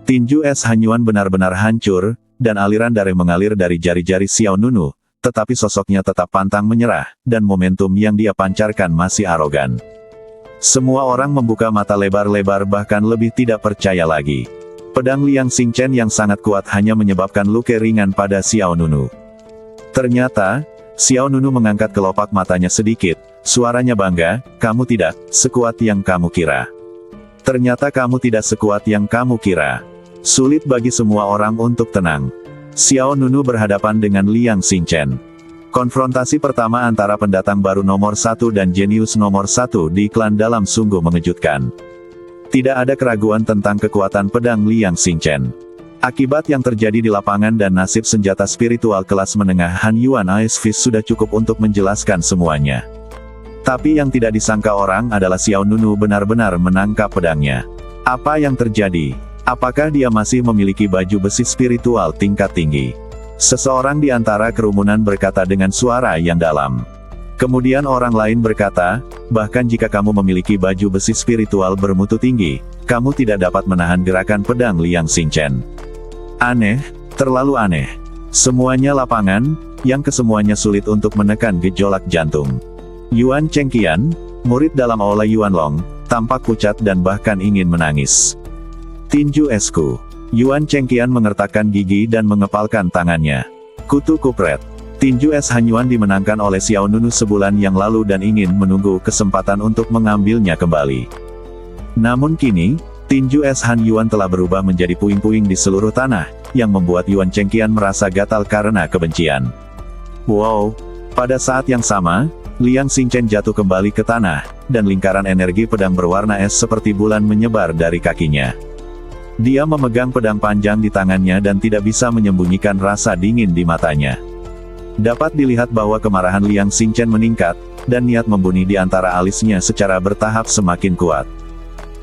Tinju es Hanyuan benar-benar hancur, dan aliran darah mengalir dari jari-jari Xiao Nunu, tetapi sosoknya tetap pantang menyerah, dan momentum yang dia pancarkan masih arogan. Semua orang membuka mata lebar-lebar bahkan lebih tidak percaya lagi. Pedang Liang Xingchen yang sangat kuat hanya menyebabkan luka ringan pada Xiao Nunu. Ternyata, Xiao Nunu mengangkat kelopak matanya sedikit, suaranya bangga, "Kamu tidak sekuat yang kamu kira. Ternyata kamu tidak sekuat yang kamu kira." Sulit bagi semua orang untuk tenang. Xiao Nunu berhadapan dengan Liang Xingchen. Konfrontasi pertama antara pendatang baru nomor 1 dan jenius nomor 1 di klan dalam sungguh mengejutkan. Tidak ada keraguan tentang kekuatan pedang Liang Xingchen. Akibat yang terjadi di lapangan dan nasib senjata spiritual kelas menengah Han Yuan Ice Fist sudah cukup untuk menjelaskan semuanya. Tapi yang tidak disangka orang adalah Xiao Nunu benar-benar menangkap pedangnya. Apa yang terjadi? Apakah dia masih memiliki baju besi spiritual tingkat tinggi? Seseorang di antara kerumunan berkata dengan suara yang dalam. Kemudian orang lain berkata, bahkan jika kamu memiliki baju besi spiritual bermutu tinggi, kamu tidak dapat menahan gerakan pedang Liang Xingchen. Aneh, terlalu aneh. Semuanya lapangan, yang kesemuanya sulit untuk menekan gejolak jantung. Yuan Chengqian, murid dalam Aula Yuanlong, tampak pucat dan bahkan ingin menangis. Tinju esku. Yuan Chengqian mengertakkan gigi dan mengepalkan tangannya. Kutu kupret. Tinju es Hanyuan dimenangkan oleh Xiao Nunu sebulan yang lalu dan ingin menunggu kesempatan untuk mengambilnya kembali. Namun kini, tinju es Han Yuan telah berubah menjadi puing-puing di seluruh tanah, yang membuat Yuan Chengqian merasa gatal karena kebencian. Wow! Pada saat yang sama, Liang Xingchen jatuh kembali ke tanah, dan lingkaran energi pedang berwarna es seperti bulan menyebar dari kakinya. Dia memegang pedang panjang di tangannya dan tidak bisa menyembunyikan rasa dingin di matanya. Dapat dilihat bahwa kemarahan Liang Xingchen meningkat, dan niat membunuh di antara alisnya secara bertahap semakin kuat.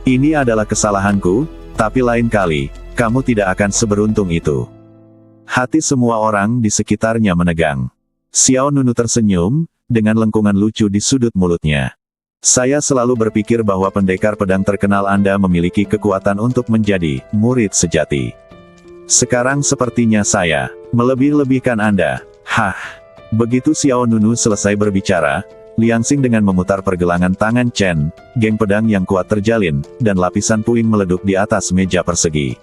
Ini adalah kesalahanku, tapi lain kali, kamu tidak akan seberuntung itu. Hati semua orang di sekitarnya menegang. Xiao Nunu tersenyum, dengan lengkungan lucu di sudut mulutnya. Saya selalu berpikir bahwa pendekar pedang terkenal Anda memiliki kekuatan untuk menjadi murid sejati. Sekarang sepertinya saya melebih-lebihkan Anda. Hah. Begitu Xiao Nunu selesai berbicara, Liang Xing dengan memutar pergelangan tangan Chen, geng pedang yang kuat terjalin, dan lapisan puing meleduk di atas meja persegi.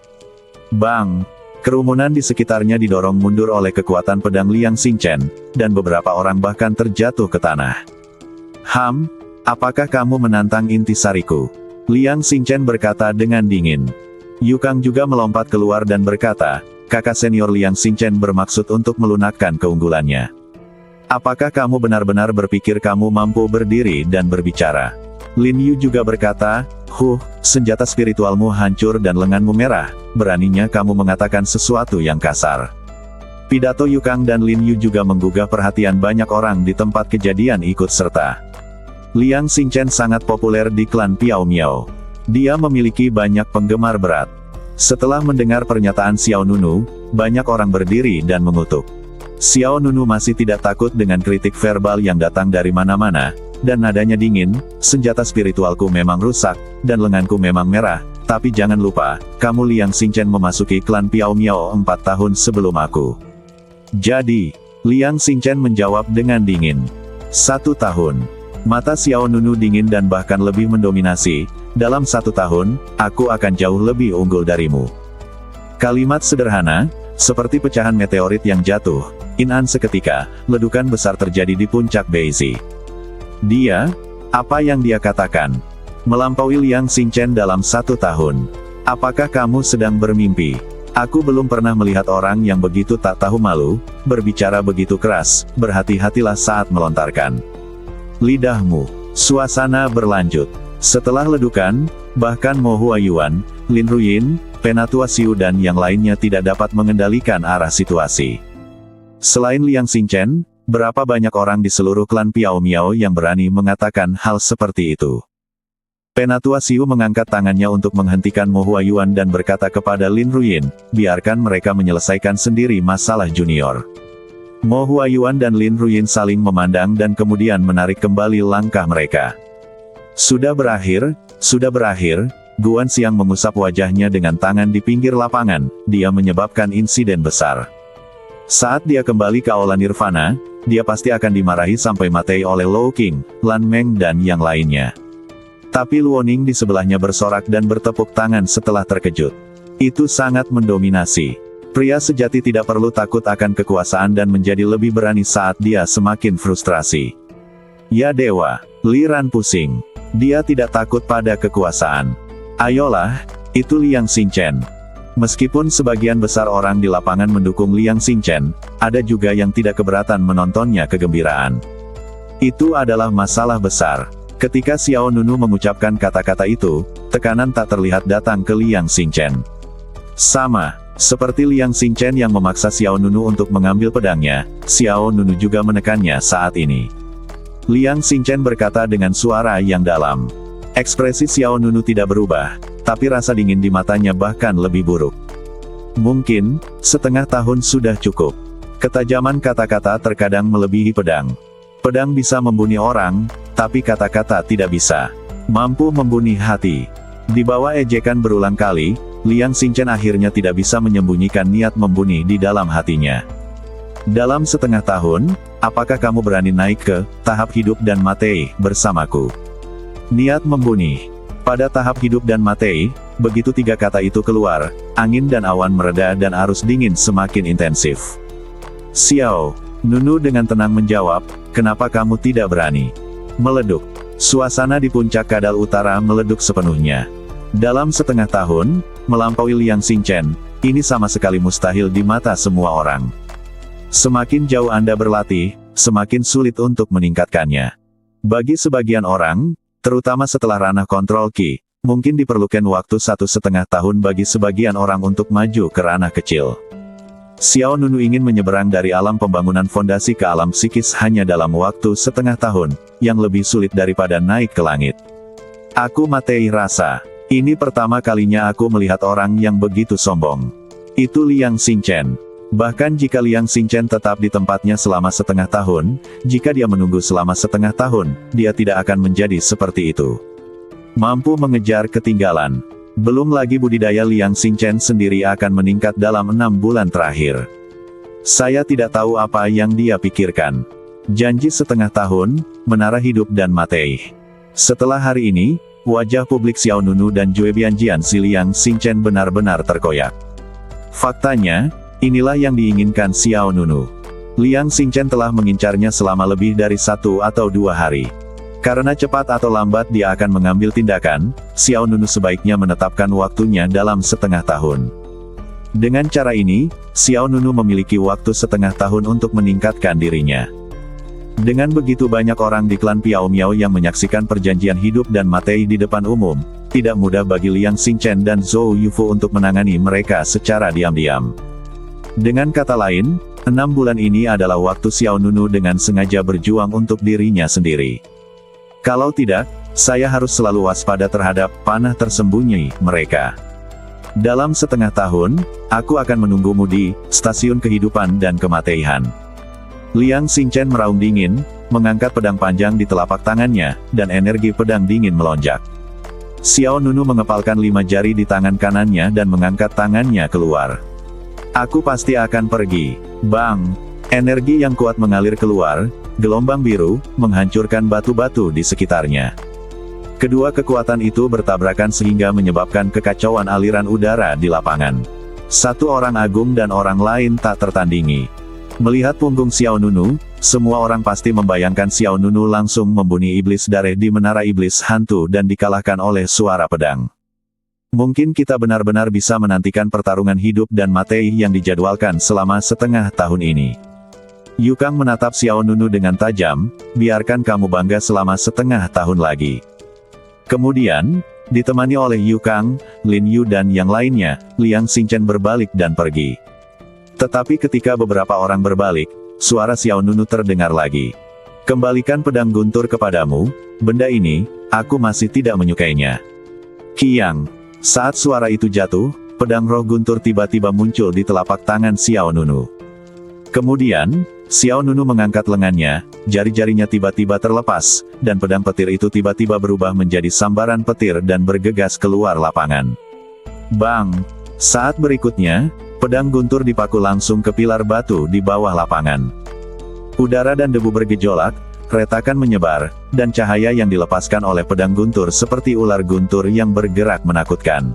Bang! Kerumunan di sekitarnya didorong mundur oleh kekuatan pedang Liang Xingchen, dan beberapa orang bahkan terjatuh ke tanah. Apakah kamu menantang intisariku? Liang Xingchen berkata dengan dingin. Yu Kang juga melompat keluar dan berkata, kakak senior Liang Xingchen bermaksud untuk melunakkan keunggulannya. Apakah kamu benar-benar berpikir kamu mampu berdiri dan berbicara? Lin Yu juga berkata, senjata spiritualmu hancur dan lenganmu merah, beraninya kamu mengatakan sesuatu yang kasar. Pidato Yu Kang dan Lin Yu juga menggugah perhatian banyak orang di tempat kejadian ikut serta. Liang Xingchen sangat populer di klan Piao Miao. Dia memiliki banyak penggemar berat. Setelah mendengar pernyataan Xiao Nunu, banyak orang berdiri dan mengutuk. Xiao Nunu masih tidak takut dengan kritik verbal yang datang dari mana-mana, dan nadanya dingin, senjata spiritualku memang rusak, dan lenganku memang merah, tapi jangan lupa, kamu Liang Xingchen memasuki klan Piao Miao 4 tahun sebelum aku. Jadi, Liang Xingchen menjawab dengan dingin. 1 tahun. Mata Xiao Nunu dingin dan bahkan lebih mendominasi, dalam 1 tahun, aku akan jauh lebih unggul darimu. Kalimat sederhana, seperti pecahan meteorit yang jatuh, inan seketika, ledukan besar terjadi di puncak Beizi. Dia, apa yang dia katakan? Melampaui Liang Xingchen dalam 1 tahun. Apakah kamu sedang bermimpi? Aku belum pernah melihat orang yang begitu tak tahu malu, berbicara begitu keras, berhati-hatilah saat melontarkan lidahmu. Suasana berlanjut. Setelah ledukan, bahkan Mo Huayuan, Lin Ruyin, Penatua Xiu dan yang lainnya tidak dapat mengendalikan arah situasi. Selain Liang Xingchen, berapa banyak orang di seluruh klan Piao Miao yang berani mengatakan hal seperti itu? Penatua Xiu mengangkat tangannya untuk menghentikan Mo Huayuan dan berkata kepada Lin Ruyin, biarkan mereka menyelesaikan sendiri masalah junior. Mo Huayuan dan Lin Ruyin saling memandang dan kemudian menarik kembali langkah mereka. Sudah berakhir, Guan Xiang mengusap wajahnya dengan tangan di pinggir lapangan, dia menyebabkan insiden besar. Saat dia kembali ke Aula Nirvana, dia pasti akan dimarahi sampai mati oleh Lou Qing, Lan Meng dan yang lainnya. Tapi Luo Ning di sebelahnya bersorak dan bertepuk tangan setelah terkejut. Itu sangat mendominasi. Pria sejati tidak perlu takut akan kekuasaan dan menjadi lebih berani saat dia semakin frustrasi. Ya dewa, Li Ran pusing. Dia tidak takut pada kekuasaan. Ayolah, itu Liang Xingchen. Meskipun sebagian besar orang di lapangan mendukung Liang Xingchen, ada juga yang tidak keberatan menontonnya kegembiraan. Itu adalah masalah besar. Ketika Xiao Nunu mengucapkan kata-kata itu, tekanan tak terlihat datang ke Liang Xingchen. Sama, seperti Liang Xingchen yang memaksa Xiao Nunu untuk mengambil pedangnya, Xiao Nunu juga menekannya saat ini. Liang Xingchen berkata dengan suara yang dalam. Ekspresi Xiao Nunu tidak berubah, tapi rasa dingin di matanya bahkan lebih buruk. Mungkin, setengah tahun sudah cukup. Ketajaman kata-kata terkadang melebihi pedang. Pedang bisa membunuh orang, tapi kata-kata tidak bisa. Mampu membunuh hati. Di bawah ejekan berulang kali, Liang Xingchen akhirnya tidak bisa menyembunyikan niat membunuh di dalam hatinya. Dalam setengah tahun, apakah kamu berani naik ke tahap hidup dan mati bersamaku? Niat membunuh. Pada tahap hidup dan mati, begitu tiga kata itu keluar, angin dan awan mereda dan arus dingin semakin intensif. Xiao Nunu dengan tenang menjawab, kenapa kamu tidak berani? Meleduk. Suasana di puncak Kadal Utara meleduk sepenuhnya. Dalam setengah tahun, melampaui Liang Xingchen, ini sama sekali mustahil di mata semua orang. Semakin jauh Anda berlatih, semakin sulit untuk meningkatkannya. Bagi sebagian orang, terutama setelah ranah kontrol Qi, mungkin diperlukan waktu 1,5 tahun bagi sebagian orang untuk maju ke ranah kecil. Xiao Nunu ingin menyeberang dari alam pembangunan fondasi ke alam psikis hanya dalam waktu setengah tahun, yang lebih sulit daripada naik ke langit. Aku mati rasa. Ini pertama kalinya aku melihat orang yang begitu sombong. Itu Liang Xingchen. Bahkan jika Liang Xingchen tetap di tempatnya selama setengah tahun, jika dia menunggu selama setengah tahun, dia tidak akan menjadi seperti itu. Mampu mengejar ketinggalan. Belum lagi budidaya Liang Xingchen sendiri akan meningkat dalam 6 bulan terakhir. Saya tidak tahu apa yang dia pikirkan. Janji setengah tahun, menara hidup dan mati. Setelah hari ini, wajah publik Xiao Nunu dan Jue Bianjian si Liang Xingchen benar-benar terkoyak. Faktanya, inilah yang diinginkan Xiao Nunu. Liang Xingchen telah mengincarnya selama lebih dari 1 atau 2 hari. Karena cepat atau lambat dia akan mengambil tindakan, Xiao Nunu sebaiknya menetapkan waktunya dalam setengah tahun. Dengan cara ini, Xiao Nunu memiliki waktu setengah tahun untuk meningkatkan dirinya. Dengan begitu banyak orang di klan Piao Miao yang menyaksikan perjanjian hidup dan mati di depan umum, tidak mudah bagi Liang Xingchen dan Zhou Yufu untuk menangani mereka secara diam-diam. Dengan kata lain, 6 bulan ini adalah waktu Xiao Nunu dengan sengaja berjuang untuk dirinya sendiri. Kalau tidak, saya harus selalu waspada terhadap panah tersembunyi mereka. Dalam setengah tahun, aku akan menunggumu di stasiun kehidupan dan kematian. Liang Xingchen meraung dingin, mengangkat pedang panjang di telapak tangannya, dan energi pedang dingin melonjak. Xiao Nunu mengepalkan 5 jari di tangan kanannya dan mengangkat tangannya keluar. Aku pasti akan pergi. Bang! Energi yang kuat mengalir keluar, gelombang biru, menghancurkan batu-batu di sekitarnya. Kedua kekuatan itu bertabrakan sehingga menyebabkan kekacauan aliran udara di lapangan. Satu orang agung dan orang lain tak tertandingi. Melihat punggung Xiao Nunu, semua orang pasti membayangkan Xiao Nunu langsung membunuh iblis dareh di menara iblis hantu dan dikalahkan oleh suara pedang. Mungkin kita benar-benar bisa menantikan pertarungan hidup dan mati yang dijadwalkan selama setengah tahun ini. Yukang menatap Xiao Nunu dengan tajam, biarkan kamu bangga selama setengah tahun lagi. Kemudian, ditemani oleh Yu Kang, Lin Yu dan yang lainnya, Liang Xingchen berbalik dan pergi. Tetapi ketika beberapa orang berbalik, suara Xiao Nunu terdengar lagi. Kembalikan pedang guntur kepadamu, benda ini, aku masih tidak menyukainya. Kiang. Saat suara itu jatuh, pedang roh guntur tiba-tiba muncul di telapak tangan Xiao Nunu. Kemudian, Xiao Nunu mengangkat lengannya, jari-jarinya tiba-tiba terlepas, dan pedang petir itu tiba-tiba berubah menjadi sambaran petir dan bergegas keluar lapangan. Bang! Saat berikutnya, pedang guntur dipaku langsung ke pilar batu di bawah lapangan. Udara dan debu bergejolak, retakan menyebar, dan cahaya yang dilepaskan oleh pedang guntur seperti ular guntur yang bergerak menakutkan.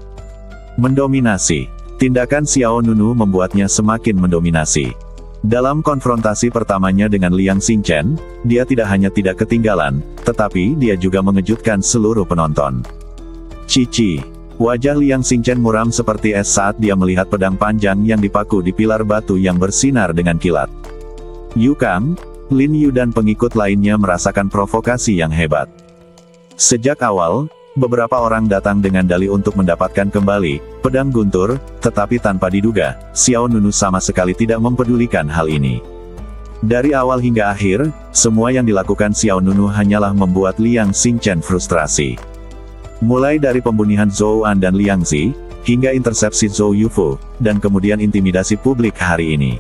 Mendominasi. Tindakan Xiao Nunu membuatnya semakin mendominasi. Dalam konfrontasi pertamanya dengan Liang Xingchen, dia tidak hanya tidak ketinggalan, tetapi dia juga mengejutkan seluruh penonton. Cici. Wajah Liang Xingchen muram seperti es saat dia melihat pedang panjang yang dipaku di pilar batu yang bersinar dengan kilat. Yu Kang, Lin Yu dan pengikut lainnya merasakan provokasi yang hebat. Sejak awal, beberapa orang datang dengan dalih untuk mendapatkan kembali pedang guntur, tetapi tanpa diduga, Xiao Nunu sama sekali tidak mempedulikan hal ini. Dari awal hingga akhir, semua yang dilakukan Xiao Nunu hanyalah membuat Liang Xingchen frustrasi. Mulai dari pembunuhan Zhou An dan Liang Zi, hingga intersepsi Zhou Yufu, dan kemudian intimidasi publik hari ini.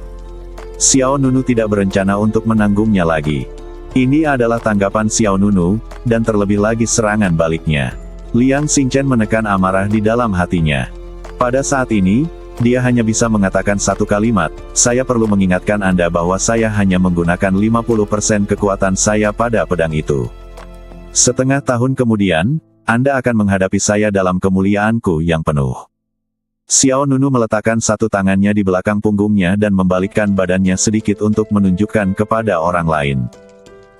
Xiao Nunu tidak berencana untuk menanggungnya lagi. Ini adalah tanggapan Xiao Nunu, dan terlebih lagi serangan baliknya. Liang Xingchen menekan amarah di dalam hatinya. Pada saat ini, dia hanya bisa mengatakan satu kalimat, saya perlu mengingatkan Anda bahwa saya hanya menggunakan 50% kekuatan saya pada pedang itu. Setengah tahun kemudian, Anda akan menghadapi saya dalam kemuliaanku yang penuh. Xiao Nunu meletakkan satu tangannya di belakang punggungnya dan membalikkan badannya sedikit untuk menunjukkan kepada orang lain.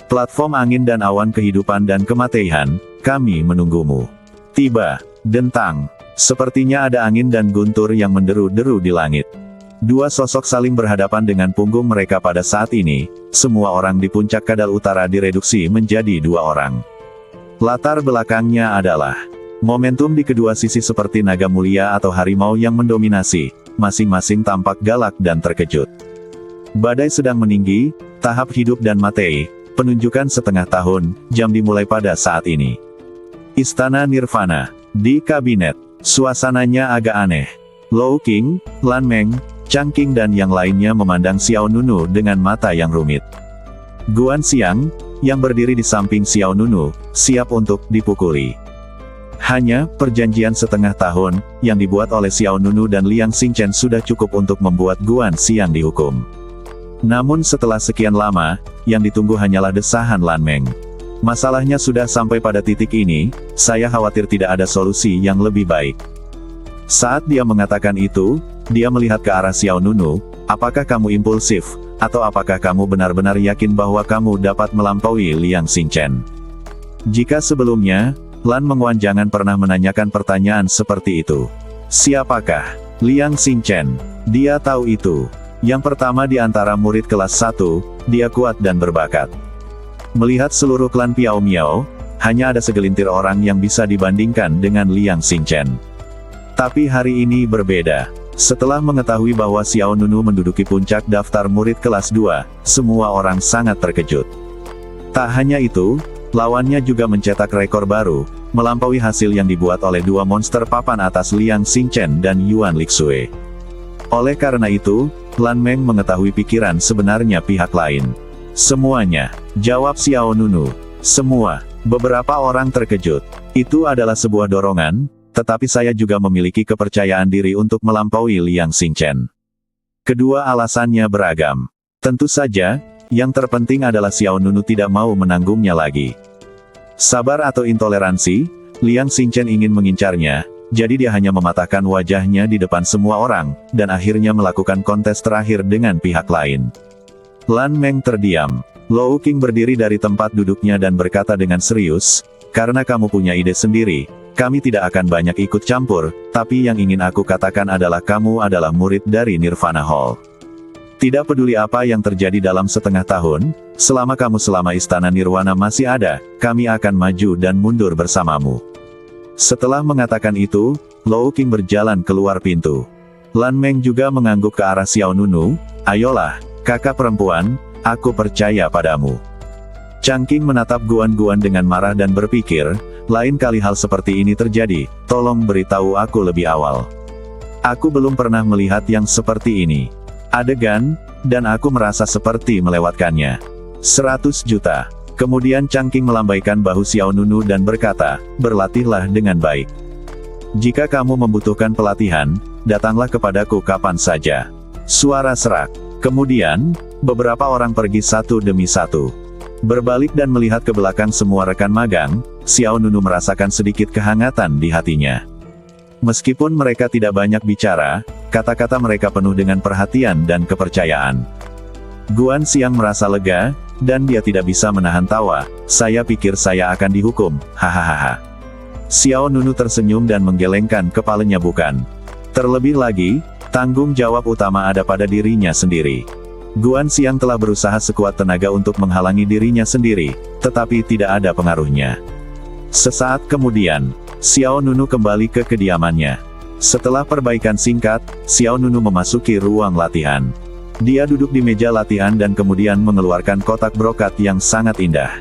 Platform angin dan awan kehidupan dan kematian, kami menunggumu. Tiba, dentang. Sepertinya ada angin dan guntur yang menderu-deru di langit. Dua sosok saling berhadapan dengan punggung mereka pada saat ini, semua orang di puncak Kadal Utara direduksi menjadi dua orang. Latar belakangnya adalah momentum di kedua sisi seperti naga mulia atau harimau yang mendominasi, masing-masing tampak galak dan terkejut. Badai sedang meninggi, tahap hidup dan mati, penunjukan setengah tahun, jam dimulai pada saat ini. Istana Nirvana. Di kabinet, suasananya agak aneh. Lou King, Lan Meng, Chang Qing dan yang lainnya memandang Xiao Nunu dengan mata yang rumit. Guan Xiang, yang berdiri di samping Xiao Nunu, siap untuk dipukuli. Hanya, perjanjian setengah tahun, yang dibuat oleh Xiao Nunu dan Liang Xingchen sudah cukup untuk membuat Guan Xiang dihukum. Namun setelah sekian lama, yang ditunggu hanyalah desahan Lan Meng. Masalahnya sudah sampai pada titik ini, saya khawatir tidak ada solusi yang lebih baik. Saat dia mengatakan itu, dia melihat ke arah Xiao Nunu, apakah kamu impulsif, atau apakah kamu benar-benar yakin bahwa kamu dapat melampaui Liang Xingchen? Jika sebelumnya, Lan Mengwan jangan pernah menanyakan pertanyaan seperti itu. Siapakah Liang Xingchen? Dia tahu itu. Yang pertama di antara murid kelas 1, dia kuat dan berbakat. Melihat seluruh klan Piao Miao, hanya ada segelintir orang yang bisa dibandingkan dengan Liang Xingchen. Tapi hari ini berbeda. Setelah mengetahui bahwa Xiao Nunu menduduki puncak daftar murid kelas 2, semua orang sangat terkejut. Tak hanya itu, lawannya juga mencetak rekor baru, melampaui hasil yang dibuat oleh dua monster papan atas Liang Xingchen dan Yuan Lixue. Oleh karena itu, Lan Meng mengetahui pikiran sebenarnya pihak lain. Semuanya, jawab Xiao Nunu. Semua. Beberapa orang terkejut. Itu adalah sebuah dorongan, tetapi saya juga memiliki kepercayaan diri untuk melampaui Liang Xingchen. Kedua alasannya beragam. Tentu saja, yang terpenting adalah Xiao Nunu tidak mau menanggungnya lagi. Sabar atau intoleransi, Liang Xingchen ingin mengincarnya, jadi dia hanya mematahkan wajahnya di depan semua orang, dan akhirnya melakukan kontes terakhir dengan pihak lain. Lan Meng terdiam. Lou King berdiri dari tempat duduknya dan berkata dengan serius, karena kamu punya ide sendiri, kami tidak akan banyak ikut campur, tapi yang ingin aku katakan adalah kamu adalah murid dari Nirvana Hall. Tidak peduli apa yang terjadi dalam setengah tahun, selama Istana Nirwana masih ada, kami akan maju dan mundur bersamamu. Setelah mengatakan itu, Lou Qing berjalan keluar pintu. Lan Meng juga mengangguk ke arah Xiao Nunu, "Ayolah, kakak perempuan, aku percaya padamu." Chang Qing menatap Guan Guan dengan marah dan berpikir, lain kali hal seperti ini terjadi, tolong beritahu aku lebih awal. Aku belum pernah melihat yang seperti ini. Adegan, dan aku merasa seperti melewatkannya. 100 juta. Kemudian Chang Qing melambaikan bahu Xiao Nunu dan berkata, "Berlatihlah dengan baik. Jika kamu membutuhkan pelatihan, datanglah kepadaku kapan saja." Suara serak. Kemudian, beberapa orang pergi satu demi satu. Berbalik dan melihat ke belakang semua rekan magang, Xiao Nunu merasakan sedikit kehangatan di hatinya. Meskipun mereka tidak banyak bicara, kata-kata mereka penuh dengan perhatian dan kepercayaan. Guan Xiang merasa lega, dan dia tidak bisa menahan tawa. "Saya pikir saya akan dihukum, hahaha." Xiao Nunu tersenyum dan menggelengkan kepalanya. "Bukan. Terlebih lagi, tanggung jawab utama ada pada dirinya sendiri." Guan Xiang telah berusaha sekuat tenaga untuk menghalangi dirinya sendiri, tetapi tidak ada pengaruhnya. Sesaat kemudian, Xiao Nunu kembali ke kediamannya. Setelah perbaikan singkat, Xiao Nunu memasuki ruang latihan. Dia duduk di meja latihan dan kemudian mengeluarkan kotak brokat yang sangat indah.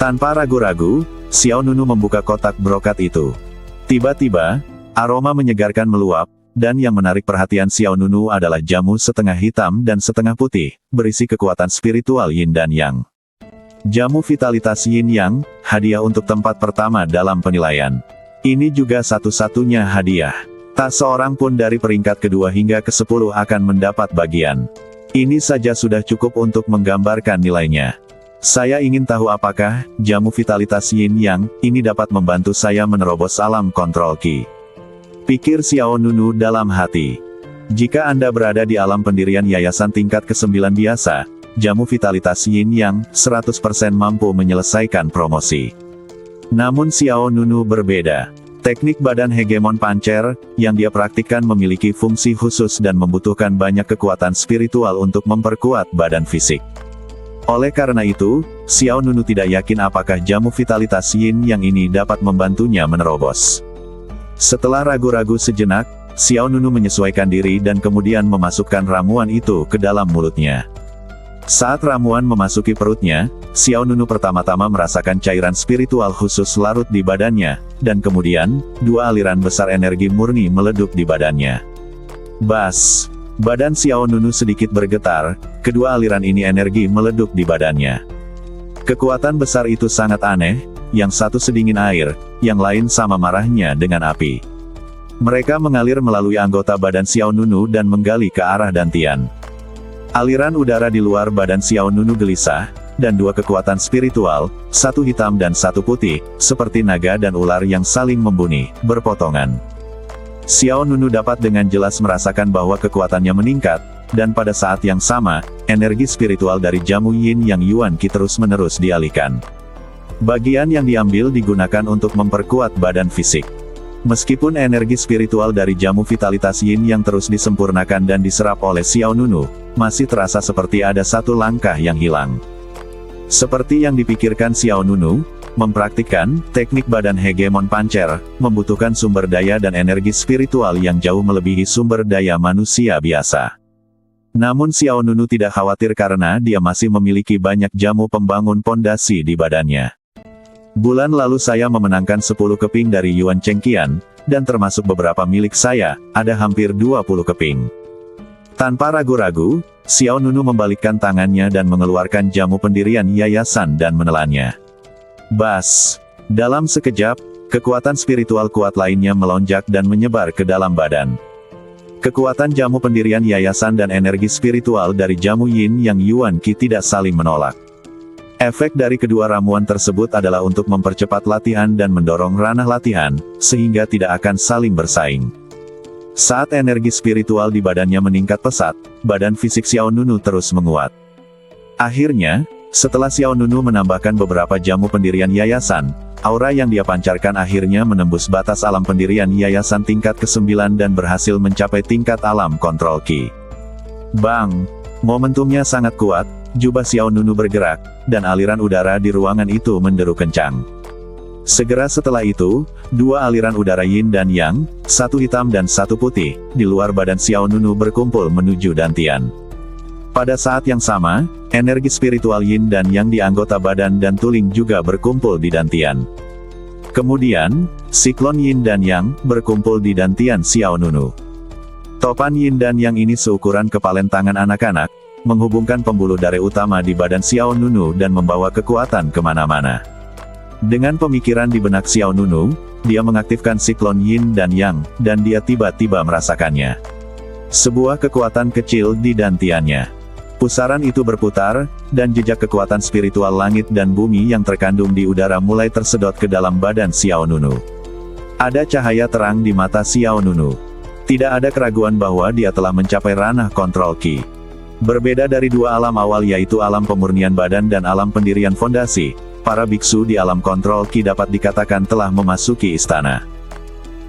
Tanpa ragu-ragu, Xiao Nunu membuka kotak brokat itu. Tiba-tiba, aroma menyegarkan meluap, dan yang menarik perhatian Xiao Nunu adalah jamu setengah hitam dan setengah putih, berisi kekuatan spiritual Yin dan Yang. Jamu vitalitas Yin Yang, hadiah untuk tempat pertama dalam penilaian. Ini juga satu-satunya hadiah. Tak seorang pun dari peringkat kedua hingga ke-10 akan mendapat bagian. Ini saja sudah cukup untuk menggambarkan nilainya. Saya ingin tahu apakah jamu vitalitas Yin Yang ini dapat membantu saya menerobos alam kontrol Qi. Pikir Xiao Nunu dalam hati. Jika Anda berada di alam pendirian yayasan tingkat ke-9 biasa, jamu vitalitas Yin Yang 100% mampu menyelesaikan promosi. Namun Xiao Nunu berbeda. Teknik badan hegemon pancer, yang dia praktikkan memiliki fungsi khusus dan membutuhkan banyak kekuatan spiritual untuk memperkuat badan fisik. Oleh karena itu, Xiao Nunu tidak yakin apakah jamu vitalitas Yin Yang ini dapat membantunya menerobos. Setelah ragu-ragu sejenak, Xiao Nunu menyesuaikan diri dan kemudian memasukkan ramuan itu ke dalam mulutnya. Saat ramuan memasuki perutnya, Xiao Nunu pertama-tama merasakan cairan spiritual khusus larut di badannya, dan kemudian, dua aliran besar energi murni meleduk di badannya. Bas! Badan Xiao Nunu sedikit bergetar, kedua aliran ini energi meleduk di badannya. Kekuatan besar itu sangat aneh, yang satu sedingin air, yang lain sama marahnya dengan api. Mereka mengalir melalui anggota badan Xiao Nunu dan menggali ke arah dantian. Aliran udara di luar badan Xiao Nunu gelisah, dan dua kekuatan spiritual, satu hitam dan satu putih, seperti naga dan ular yang saling membunuh, berpotongan. Xiao Nunu dapat dengan jelas merasakan bahwa kekuatannya meningkat, dan pada saat yang sama, energi spiritual dari jamu Yin Yang Yuan Qi terus-menerus dialihkan. Bagian yang diambil digunakan untuk memperkuat badan fisik. Meskipun energi spiritual dari jamu vitalitas Yin Yang terus disempurnakan dan diserap oleh Xiao Nunu, masih terasa seperti ada satu langkah yang hilang. Seperti yang dipikirkan Xiao Nunu, mempraktikkan teknik badan hegemon pancer, membutuhkan sumber daya dan energi spiritual yang jauh melebihi sumber daya manusia biasa. Namun Xiao Nunu tidak khawatir karena dia masih memiliki banyak jamu pembangun pondasi di badannya. Bulan lalu saya memenangkan 10 keping dari Yuan Chengqian, dan termasuk beberapa milik saya, ada hampir 20 keping. Tanpa ragu-ragu, Xiao Nunu membalikkan tangannya dan mengeluarkan jamu pendirian yayasan dan menelannya. Bas! Dalam sekejap, kekuatan spiritual kuat lainnya melonjak dan menyebar ke dalam badan. Kekuatan jamu pendirian yayasan dan energi spiritual dari jamu Yin Yang Yuan Qi tidak saling menolak. Efek dari kedua ramuan tersebut adalah untuk mempercepat latihan dan mendorong ranah latihan, sehingga tidak akan saling bersaing. Saat energi spiritual di badannya meningkat pesat, badan fisik Xiao Nunu terus menguat. Akhirnya, setelah Xiao Nunu menambahkan beberapa jamu pendirian yayasan, aura yang dia pancarkan akhirnya menembus batas alam pendirian yayasan tingkat ke-9 dan berhasil mencapai tingkat alam kontrol Qi. Bang! Momentumnya sangat kuat, jubah Xiao Nunu bergerak, dan aliran udara di ruangan itu menderu kencang. Segera setelah itu, dua aliran udara yin dan yang, satu hitam dan satu putih, di luar badan Xiao Nunu berkumpul menuju dantian. Pada saat yang sama, energi spiritual yin dan yang di anggota badan dan tuling juga berkumpul di dantian. Kemudian, siklon yin dan yang, berkumpul di dantian Xiao Nunu. Topan yin dan yang ini seukuran kepalan tangan anak-anak, menghubungkan pembuluh darah utama di badan Xiao Nunu dan membawa kekuatan kemana-mana. Dengan pemikiran di benak Xiao Nunu, dia mengaktifkan siklon yin dan yang, dan dia tiba-tiba merasakannya. Sebuah kekuatan kecil di dantiannya. Pusaran itu berputar, dan jejak kekuatan spiritual langit dan bumi yang terkandung di udara mulai tersedot ke dalam badan Xiao Nunu. Ada cahaya terang di mata Xiao Nunu. Tidak ada keraguan bahwa dia telah mencapai ranah kontrol Qi. Berbeda dari dua alam awal yaitu alam pemurnian badan dan alam pendirian fondasi, para biksu di alam kontrol Qi dapat dikatakan telah memasuki istana.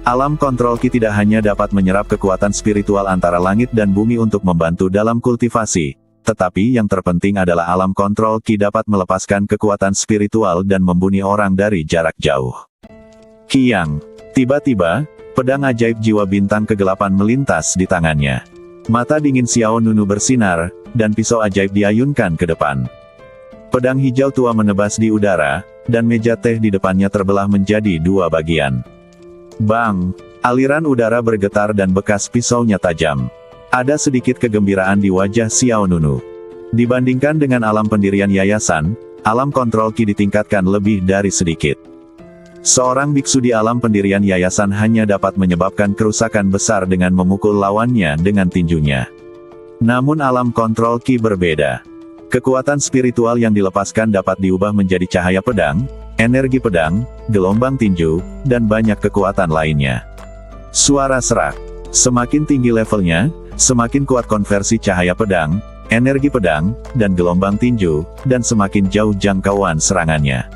Alam kontrol Qi tidak hanya dapat menyerap kekuatan spiritual antara langit dan bumi untuk membantu dalam kultivasi, tetapi yang terpenting adalah alam kontrol Qi dapat melepaskan kekuatan spiritual dan membunuh orang dari jarak jauh. Qiyang. Tiba-tiba, pedang ajaib jiwa bintang kegelapan melintas di tangannya. Mata dingin Xiao Nunu bersinar, dan pisau ajaib diayunkan ke depan. Pedang hijau tua menebas di udara, dan meja teh di depannya terbelah menjadi dua bagian. Bang! Aliran udara bergetar dan bekas pisaunya tajam. Ada sedikit kegembiraan di wajah Xiao Nunu. Dibandingkan dengan alam pendirian yayasan, alam kontrol Qi ditingkatkan lebih dari sedikit. Seorang biksu di alam pendirian yayasan hanya dapat menyebabkan kerusakan besar dengan memukul lawannya dengan tinjunya. Namun alam kontrol Qi berbeda. Kekuatan spiritual yang dilepaskan dapat diubah menjadi cahaya pedang, energi pedang, gelombang tinju, dan banyak kekuatan lainnya. Suara serak. Semakin tinggi levelnya, semakin kuat konversi cahaya pedang, energi pedang, dan gelombang tinju, dan semakin jauh jangkauan serangannya.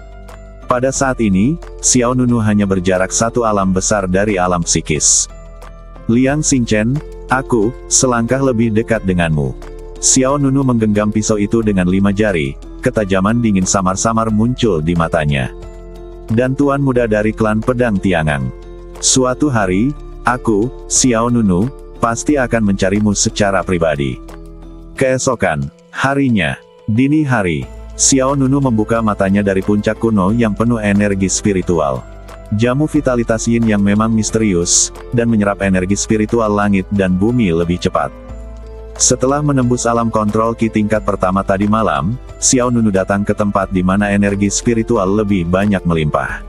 Pada saat ini, Xiao Nunu hanya berjarak satu alam besar dari alam psikis. Liang Xingchen, aku, selangkah lebih dekat denganmu. Xiao Nunu menggenggam pisau itu dengan 5 jari, ketajaman dingin samar-samar muncul di matanya. Dan tuan muda dari klan pedang Tiangang. Suatu hari, aku, Xiao Nunu, pasti akan mencarimu secara pribadi. Keesokan harinya, dini hari, Xiao Nunu membuka matanya dari puncak kuno yang penuh energi spiritual. Jamu vitalitas yin yang memang misterius, dan menyerap energi spiritual langit dan bumi lebih cepat. Setelah menembus alam kontrol Qi tingkat pertama tadi malam, Xiao Nunu datang ke tempat di mana energi spiritual lebih banyak melimpah.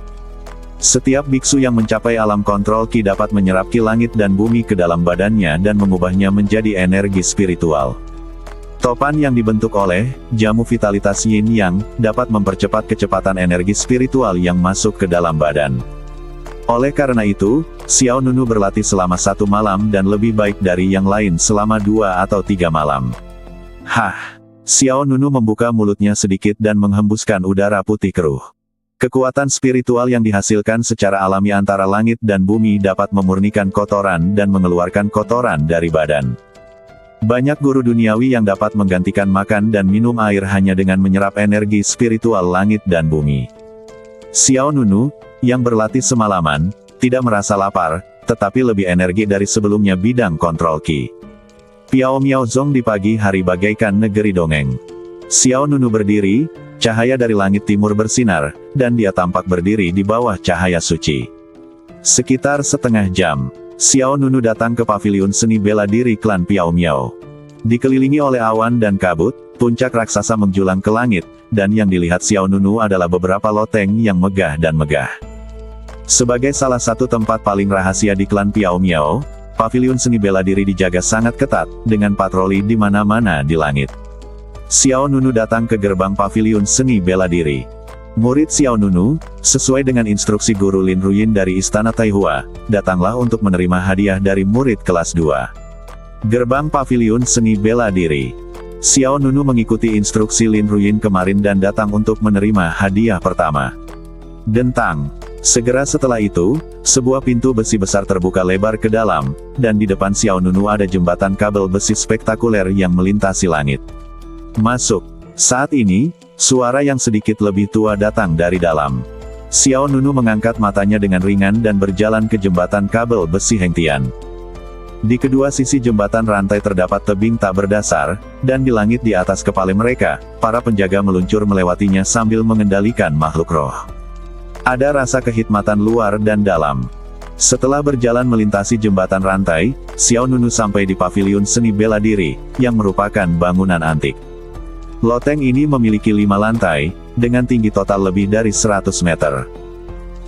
Setiap biksu yang mencapai alam kontrol Qi dapat menyerap Qi langit dan bumi ke dalam badannya dan mengubahnya menjadi energi spiritual. Topan yang dibentuk oleh jamu vitalitas yin yang dapat mempercepat kecepatan energi spiritual yang masuk ke dalam badan. Oleh karena itu, Xiao Nunu berlatih selama 1 malam dan lebih baik dari yang lain selama 2 atau 3 malam. Hah! Xiao Nunu membuka mulutnya sedikit dan menghembuskan udara putih keruh. Kekuatan spiritual yang dihasilkan secara alami antara langit dan bumi dapat memurnikan kotoran dan mengeluarkan kotoran dari badan. Banyak guru duniawi yang dapat menggantikan makan dan minum air hanya dengan menyerap energi spiritual langit dan bumi. Xiao Nunu, yang berlatih semalaman, tidak merasa lapar, tetapi lebih energi dari sebelumnya bidang kontrol Qi. Piao Miao Zong di pagi hari bagaikan negeri dongeng. Xiao Nunu berdiri, cahaya dari langit timur bersinar, dan dia tampak berdiri di bawah cahaya suci. Sekitar setengah jam, Xiao Nunu datang ke paviliun seni bela diri klan Piao Miao. Dikelilingi oleh awan dan kabut, puncak raksasa menjulang ke langit, dan yang dilihat Xiao Nunu adalah beberapa loteng yang megah dan megah. Sebagai salah satu tempat paling rahasia di klan Piao Miao, paviliun seni bela diri dijaga sangat ketat, dengan patroli di mana-mana di langit. Xiao Nunu datang ke gerbang paviliun seni bela diri. Murid Xiao Nunu, sesuai dengan instruksi guru Lin Ruyin dari Istana Taihua, datanglah untuk menerima hadiah dari murid kelas 2. Gerbang paviliun seni bela diri. Xiao Nunu mengikuti instruksi Lin Ruyin kemarin dan datang untuk menerima hadiah pertama. Dentang. Segera setelah itu, sebuah pintu besi besar terbuka lebar ke dalam, dan di depan Xiao Nunu ada jembatan kabel besi spektakuler yang melintasi langit. Masuk. Saat ini, suara yang sedikit lebih tua datang dari dalam. Xiao Nunu mengangkat matanya dengan ringan dan berjalan ke jembatan kabel besi Hengtian. Di kedua sisi jembatan rantai terdapat tebing tak berdasar, dan di langit di atas kepala mereka, para penjaga meluncur melewatinya sambil mengendalikan makhluk roh. Ada rasa kehikmatan luar dan dalam. Setelah berjalan melintasi jembatan rantai, Xiao Nunu sampai di paviliun seni bela diri, yang merupakan bangunan antik. Loteng ini memiliki 5 lantai, dengan tinggi total lebih dari 100 meter.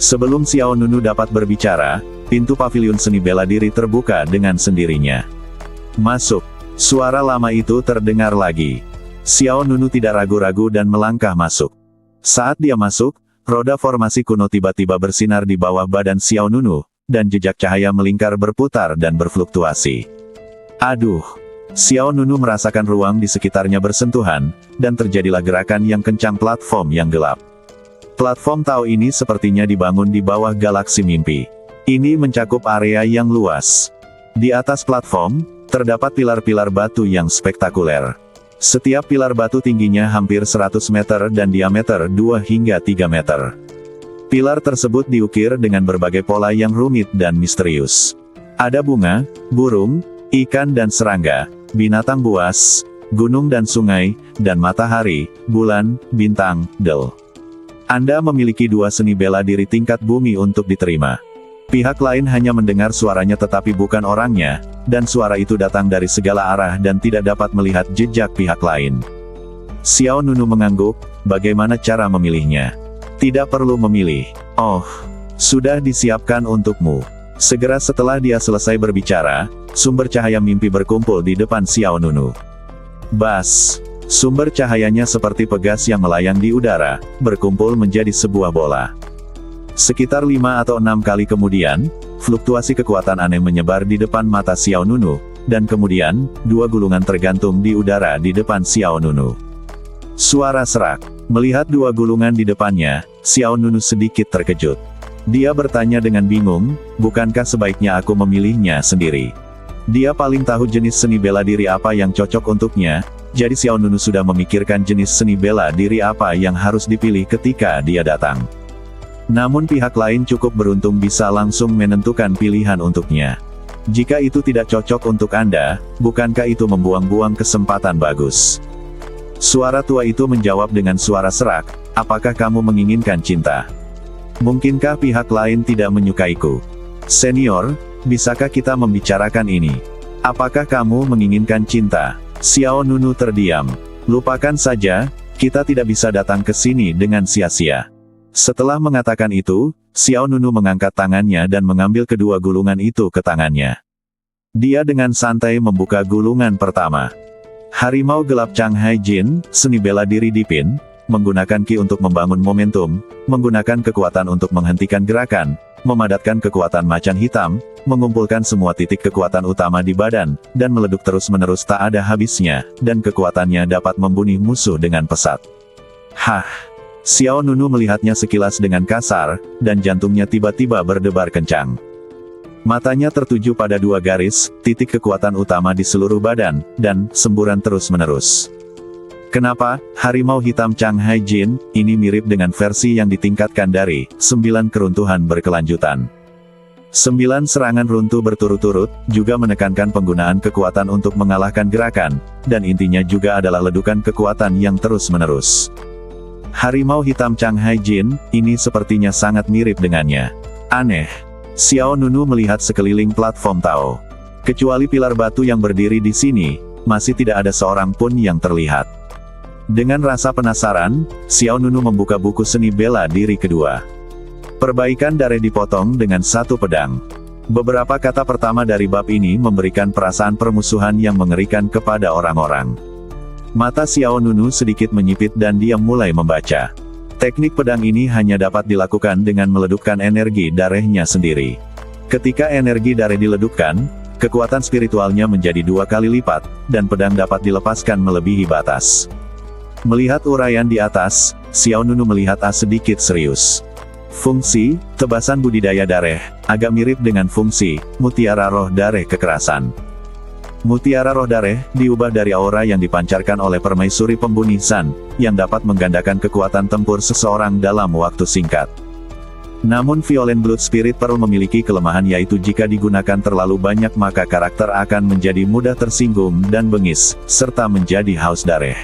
Sebelum Xiao Nunu dapat berbicara, pintu paviliun seni bela diri terbuka dengan sendirinya. Masuk. Suara lama itu terdengar lagi. Xiao Nunu tidak ragu-ragu dan melangkah masuk. Saat dia masuk, roda formasi kuno tiba-tiba bersinar di bawah badan Xiao Nunu, dan jejak cahaya melingkar berputar dan berfluktuasi. Aduh! Xiao Nunu merasakan ruang di sekitarnya bersentuhan, dan terjadilah gerakan yang kencang platform yang gelap. Platform Tao ini sepertinya dibangun di bawah galaksi mimpi. Ini mencakup area yang luas. Di atas platform, terdapat pilar-pilar batu yang spektakuler. Setiap pilar batu tingginya hampir 100 meter dan diameter 2 hingga 3 meter. Pilar tersebut diukir dengan berbagai pola yang rumit dan misterius. Ada bunga, burung, ikan dan serangga, binatang buas, gunung dan sungai, dan matahari, bulan, bintang, del. Anda memiliki 2 seni bela diri tingkat bumi untuk diterima. Pihak lain hanya mendengar suaranya tetapi bukan orangnya, dan suara itu datang dari segala arah dan tidak dapat melihat jejak pihak lain. Xiao Nunu mengangguk, bagaimana cara memilihnya? Tidak perlu memilih. Oh, sudah disiapkan untukmu. Segera setelah dia selesai berbicara, sumber cahaya mimpi berkumpul di depan Xiao Nunu. Bas! Sumber cahayanya seperti pegas yang melayang di udara, berkumpul menjadi sebuah bola. Sekitar 5 atau 6 kali kemudian, fluktuasi kekuatan aneh menyebar di depan mata Xiao Nunu, dan kemudian, 2 gulungan tergantung di udara di depan Xiao Nunu. Suara serak. Melihat 2 gulungan di depannya, Xiao Nunu sedikit terkejut. Dia bertanya dengan bingung, bukankah sebaiknya aku memilihnya sendiri? Dia paling tahu jenis seni bela diri apa yang cocok untuknya, jadi Xiao Nunu sudah memikirkan jenis seni bela diri apa yang harus dipilih ketika dia datang. Namun pihak lain cukup beruntung bisa langsung menentukan pilihan untuknya. Jika itu tidak cocok untuk Anda, bukankah itu membuang-buang kesempatan bagus? Suara tua itu menjawab dengan suara serak, apakah kamu menginginkan cinta? Mungkinkah pihak lain tidak menyukaiku? Senior, bisakah kita membicarakan ini? Apakah kamu menginginkan cinta? Xiao Nunu terdiam. Lupakan saja, kita tidak bisa datang ke sini dengan sia-sia. Setelah mengatakan itu, Xiao Nunu mengangkat tangannya dan mengambil kedua gulungan itu ke tangannya. Dia dengan santai membuka gulungan pertama. Harimau gelap Chang Hai Jin, seni bela diri Dipin, menggunakan Qi untuk membangun momentum, menggunakan kekuatan untuk menghentikan gerakan, memadatkan kekuatan macan hitam, mengumpulkan semua titik kekuatan utama di badan, dan meleduk terus-menerus tak ada habisnya, dan kekuatannya dapat membunuh musuh dengan pesat. Hah! Xiao Nunu melihatnya sekilas dengan kasar, dan jantungnya tiba-tiba berdebar kencang. Matanya tertuju pada 2 garis, titik kekuatan utama di seluruh badan, dan semburan terus-menerus. Kenapa, harimau hitam Chang Hai Jin, ini mirip dengan versi yang ditingkatkan dari 9 keruntuhan berkelanjutan. 9 serangan runtuh berturut-turut, juga menekankan penggunaan kekuatan untuk mengalahkan gerakan, dan intinya juga adalah ledukan kekuatan yang terus-menerus. Harimau hitam Chang Hai Jin, ini sepertinya sangat mirip dengannya. Aneh. Xiao Nunu melihat sekeliling platform Tao. Kecuali pilar batu yang berdiri di sini, masih tidak ada seorang pun yang terlihat. Dengan rasa penasaran, Xiao Nunu membuka buku seni bela diri kedua. Perbaikan darah dipotong dengan 1 pedang. Beberapa kata pertama dari bab ini memberikan perasaan permusuhan yang mengerikan kepada orang-orang. Mata Xiao Nunu sedikit menyipit dan dia mulai membaca. Teknik pedang ini hanya dapat dilakukan dengan meledupkan energi darahnya sendiri. Ketika energi darah diledupkan, kekuatan spiritualnya menjadi 2 kali lipat, dan pedang dapat dilepaskan melebihi batas. Melihat uraian di atas, Xiao Nunu melihat sedikit serius. Fungsi, tebasan budidaya darah, agak mirip dengan fungsi, mutiara roh darah kekerasan. Mutiara roh darah, diubah dari aura yang dipancarkan oleh permaisuri pembunuh San, yang dapat menggandakan kekuatan tempur seseorang dalam waktu singkat. Namun Violent Blood Spirit Pearl memiliki kelemahan, yaitu jika digunakan terlalu banyak maka karakter akan menjadi mudah tersinggung dan bengis, serta menjadi haus darah.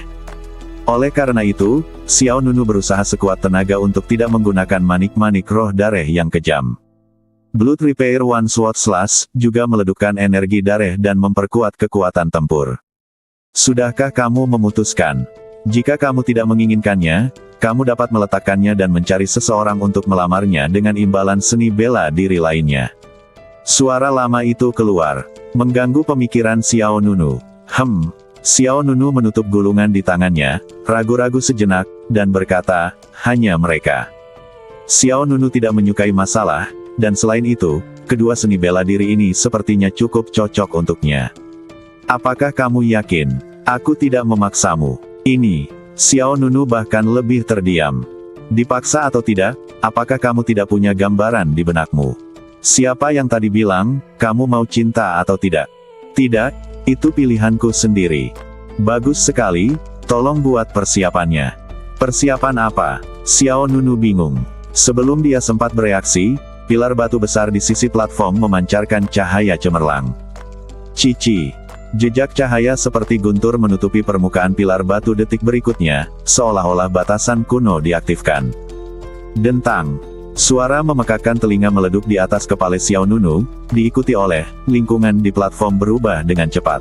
Oleh karena itu, Xiao Nunu berusaha sekuat tenaga untuk tidak menggunakan manik-manik roh darah yang kejam. Blood Repair One Sword Slash juga meledukkan energi darah dan memperkuat kekuatan tempur. Sudahkah kamu memutuskan? Jika kamu tidak menginginkannya, kamu dapat meletakkannya dan mencari seseorang untuk melamarnya dengan imbalan seni bela diri lainnya. Suara lama itu keluar, mengganggu pemikiran Xiao Nunu. Xiao Nunu menutup gulungan di tangannya, ragu-ragu sejenak, dan berkata, hanya mereka. Xiao Nunu tidak menyukai masalah, dan selain itu, kedua seni bela diri ini sepertinya cukup cocok untuknya. Apakah kamu yakin? Aku tidak memaksamu. Ini. Xiao Nunu bahkan lebih terdiam. Dipaksa atau tidak, apakah kamu tidak punya gambaran di benakmu? Siapa yang tadi bilang, kamu mau cinta atau tidak? Tidak, itu pilihanku sendiri. Bagus sekali, tolong buat persiapannya. Persiapan apa? Xiao Nunu bingung. Sebelum dia sempat bereaksi, pilar batu besar di sisi platform memancarkan cahaya cemerlang. Cici. Jejak cahaya seperti guntur menutupi permukaan pilar batu detik berikutnya, seolah-olah batasan kuno diaktifkan. Dentang. Suara memekakkan telinga meleduk di atas kepala Xiao Nunu, diikuti oleh, lingkungan di platform berubah dengan cepat.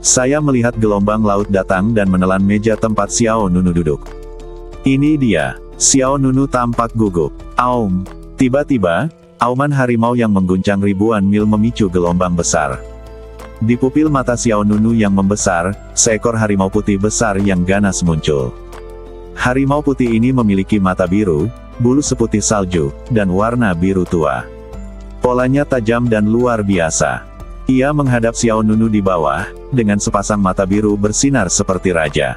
Saya melihat gelombang laut datang dan menelan meja tempat Xiao Nunu duduk. Ini dia. Xiao Nunu tampak gugup. Aum. Tiba-tiba, auman harimau yang mengguncang ribuan mil memicu gelombang besar. Di pupil mata Xiao Nunu yang membesar, seekor harimau putih besar yang ganas muncul. Harimau putih ini memiliki mata biru, bulu seputih salju, dan warna biru tua. Polanya tajam dan luar biasa. Ia menghadap Xiao Nunu di bawah, dengan sepasang mata biru bersinar seperti raja.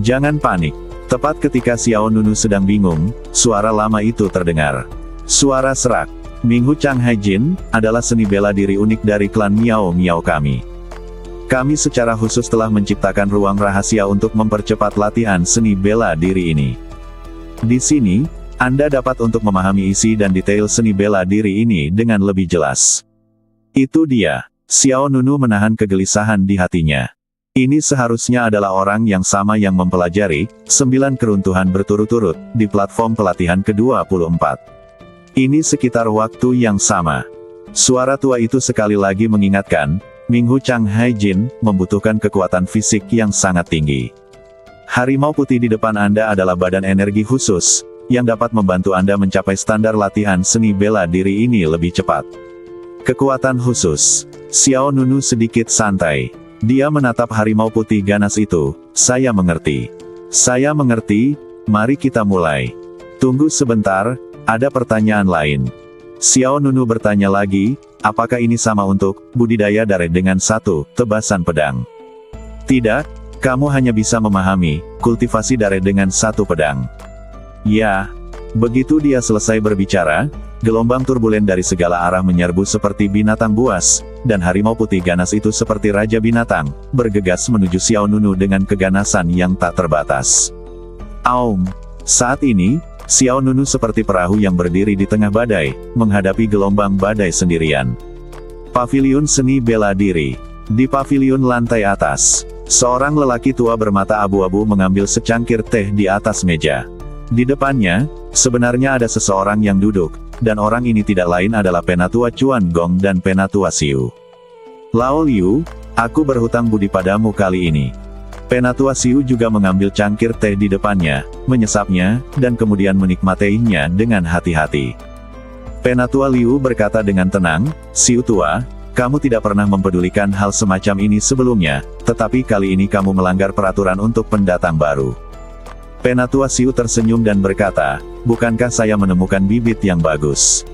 Jangan panik. Tepat ketika Xiao Nunu sedang bingung, suara lama itu terdengar. Suara serak. Minghu Chang Hai Jin, adalah seni bela diri unik dari klan Miao Miao kami. Kami secara khusus telah menciptakan ruang rahasia untuk mempercepat latihan seni bela diri ini. Di sini, Anda dapat untuk memahami isi dan detail seni bela diri ini dengan lebih jelas. Itu dia. Xiao Nunu menahan kegelisahan di hatinya. Ini seharusnya adalah orang yang sama yang mempelajari 9 keruntuhan berturut-turut di platform pelatihan ke-24. Ini sekitar waktu yang sama. Suara tua itu sekali lagi mengingatkan, Minghu Chang Hai Jin membutuhkan kekuatan fisik yang sangat tinggi. Harimau putih di depan Anda adalah badan energi khusus, yang dapat membantu Anda mencapai standar latihan seni bela diri ini lebih cepat. Kekuatan khusus. Xiao Nunu sedikit santai. Dia menatap harimau putih ganas itu. Saya mengerti. Saya mengerti, mari kita mulai. Tunggu sebentar. Ada pertanyaan lain. Xiao Nunu bertanya lagi, apakah ini sama untuk budidaya darah dengan satu tebasan pedang? Tidak, kamu hanya bisa memahami kultivasi darah dengan satu pedang. Ya, begitu dia selesai berbicara, gelombang turbulen dari segala arah menyerbu seperti binatang buas, dan harimau putih ganas itu seperti raja binatang, bergegas menuju Xiao Nunu dengan keganasan yang tak terbatas. Aum. Saat ini, Xiao Nunu seperti perahu yang berdiri di tengah badai, menghadapi gelombang badai sendirian. Paviliun seni bela diri. Di paviliun lantai atas, seorang lelaki tua bermata abu-abu mengambil secangkir teh di atas meja. Di depannya, sebenarnya ada seseorang yang duduk, dan orang ini tidak lain adalah Penatua Chuan Gong dan Penatua Xiu. Lao Liu, aku berhutang budi padamu kali ini. Penatua Xiu juga mengambil cangkir teh di depannya, menyesapnya, dan kemudian menikmatinya dengan hati-hati. Penatua Liu berkata dengan tenang, Xiu tua, kamu tidak pernah mempedulikan hal semacam ini sebelumnya, tetapi kali ini kamu melanggar peraturan untuk pendatang baru. Penatua Xiu tersenyum dan berkata, bukankah saya menemukan bibit yang bagus?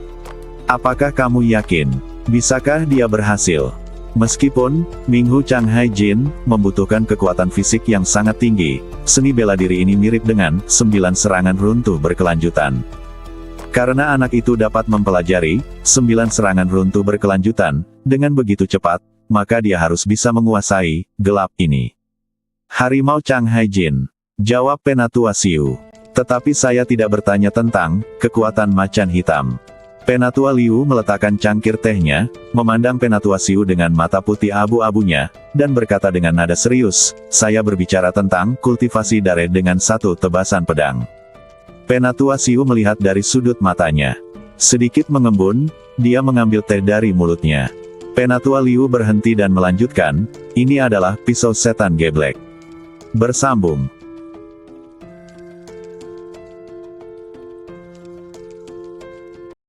Apakah kamu yakin? Bisakah dia berhasil? Meskipun Minghu Chang Hai Jin membutuhkan kekuatan fisik yang sangat tinggi, seni bela diri ini mirip dengan 9 serangan runtuh berkelanjutan. Karena anak itu dapat mempelajari 9 serangan runtuh berkelanjutan dengan begitu cepat, maka dia harus bisa menguasai gelap ini. Harimau Chang Hai Jin, jawab Penatua Xiu. Tetapi saya tidak bertanya tentang kekuatan macan hitam. Penatua Liu meletakkan cangkir tehnya, memandang Penatua Xiu dengan mata putih abu-abunya, dan berkata dengan nada serius, "Saya berbicara tentang kultivasi dare dengan satu tebasan pedang." Penatua Xiu melihat dari sudut matanya. Sedikit mengembun, dia mengambil teh dari mulutnya. Penatua Liu berhenti dan melanjutkan, "Ini adalah pisau setan geblek." Bersambung.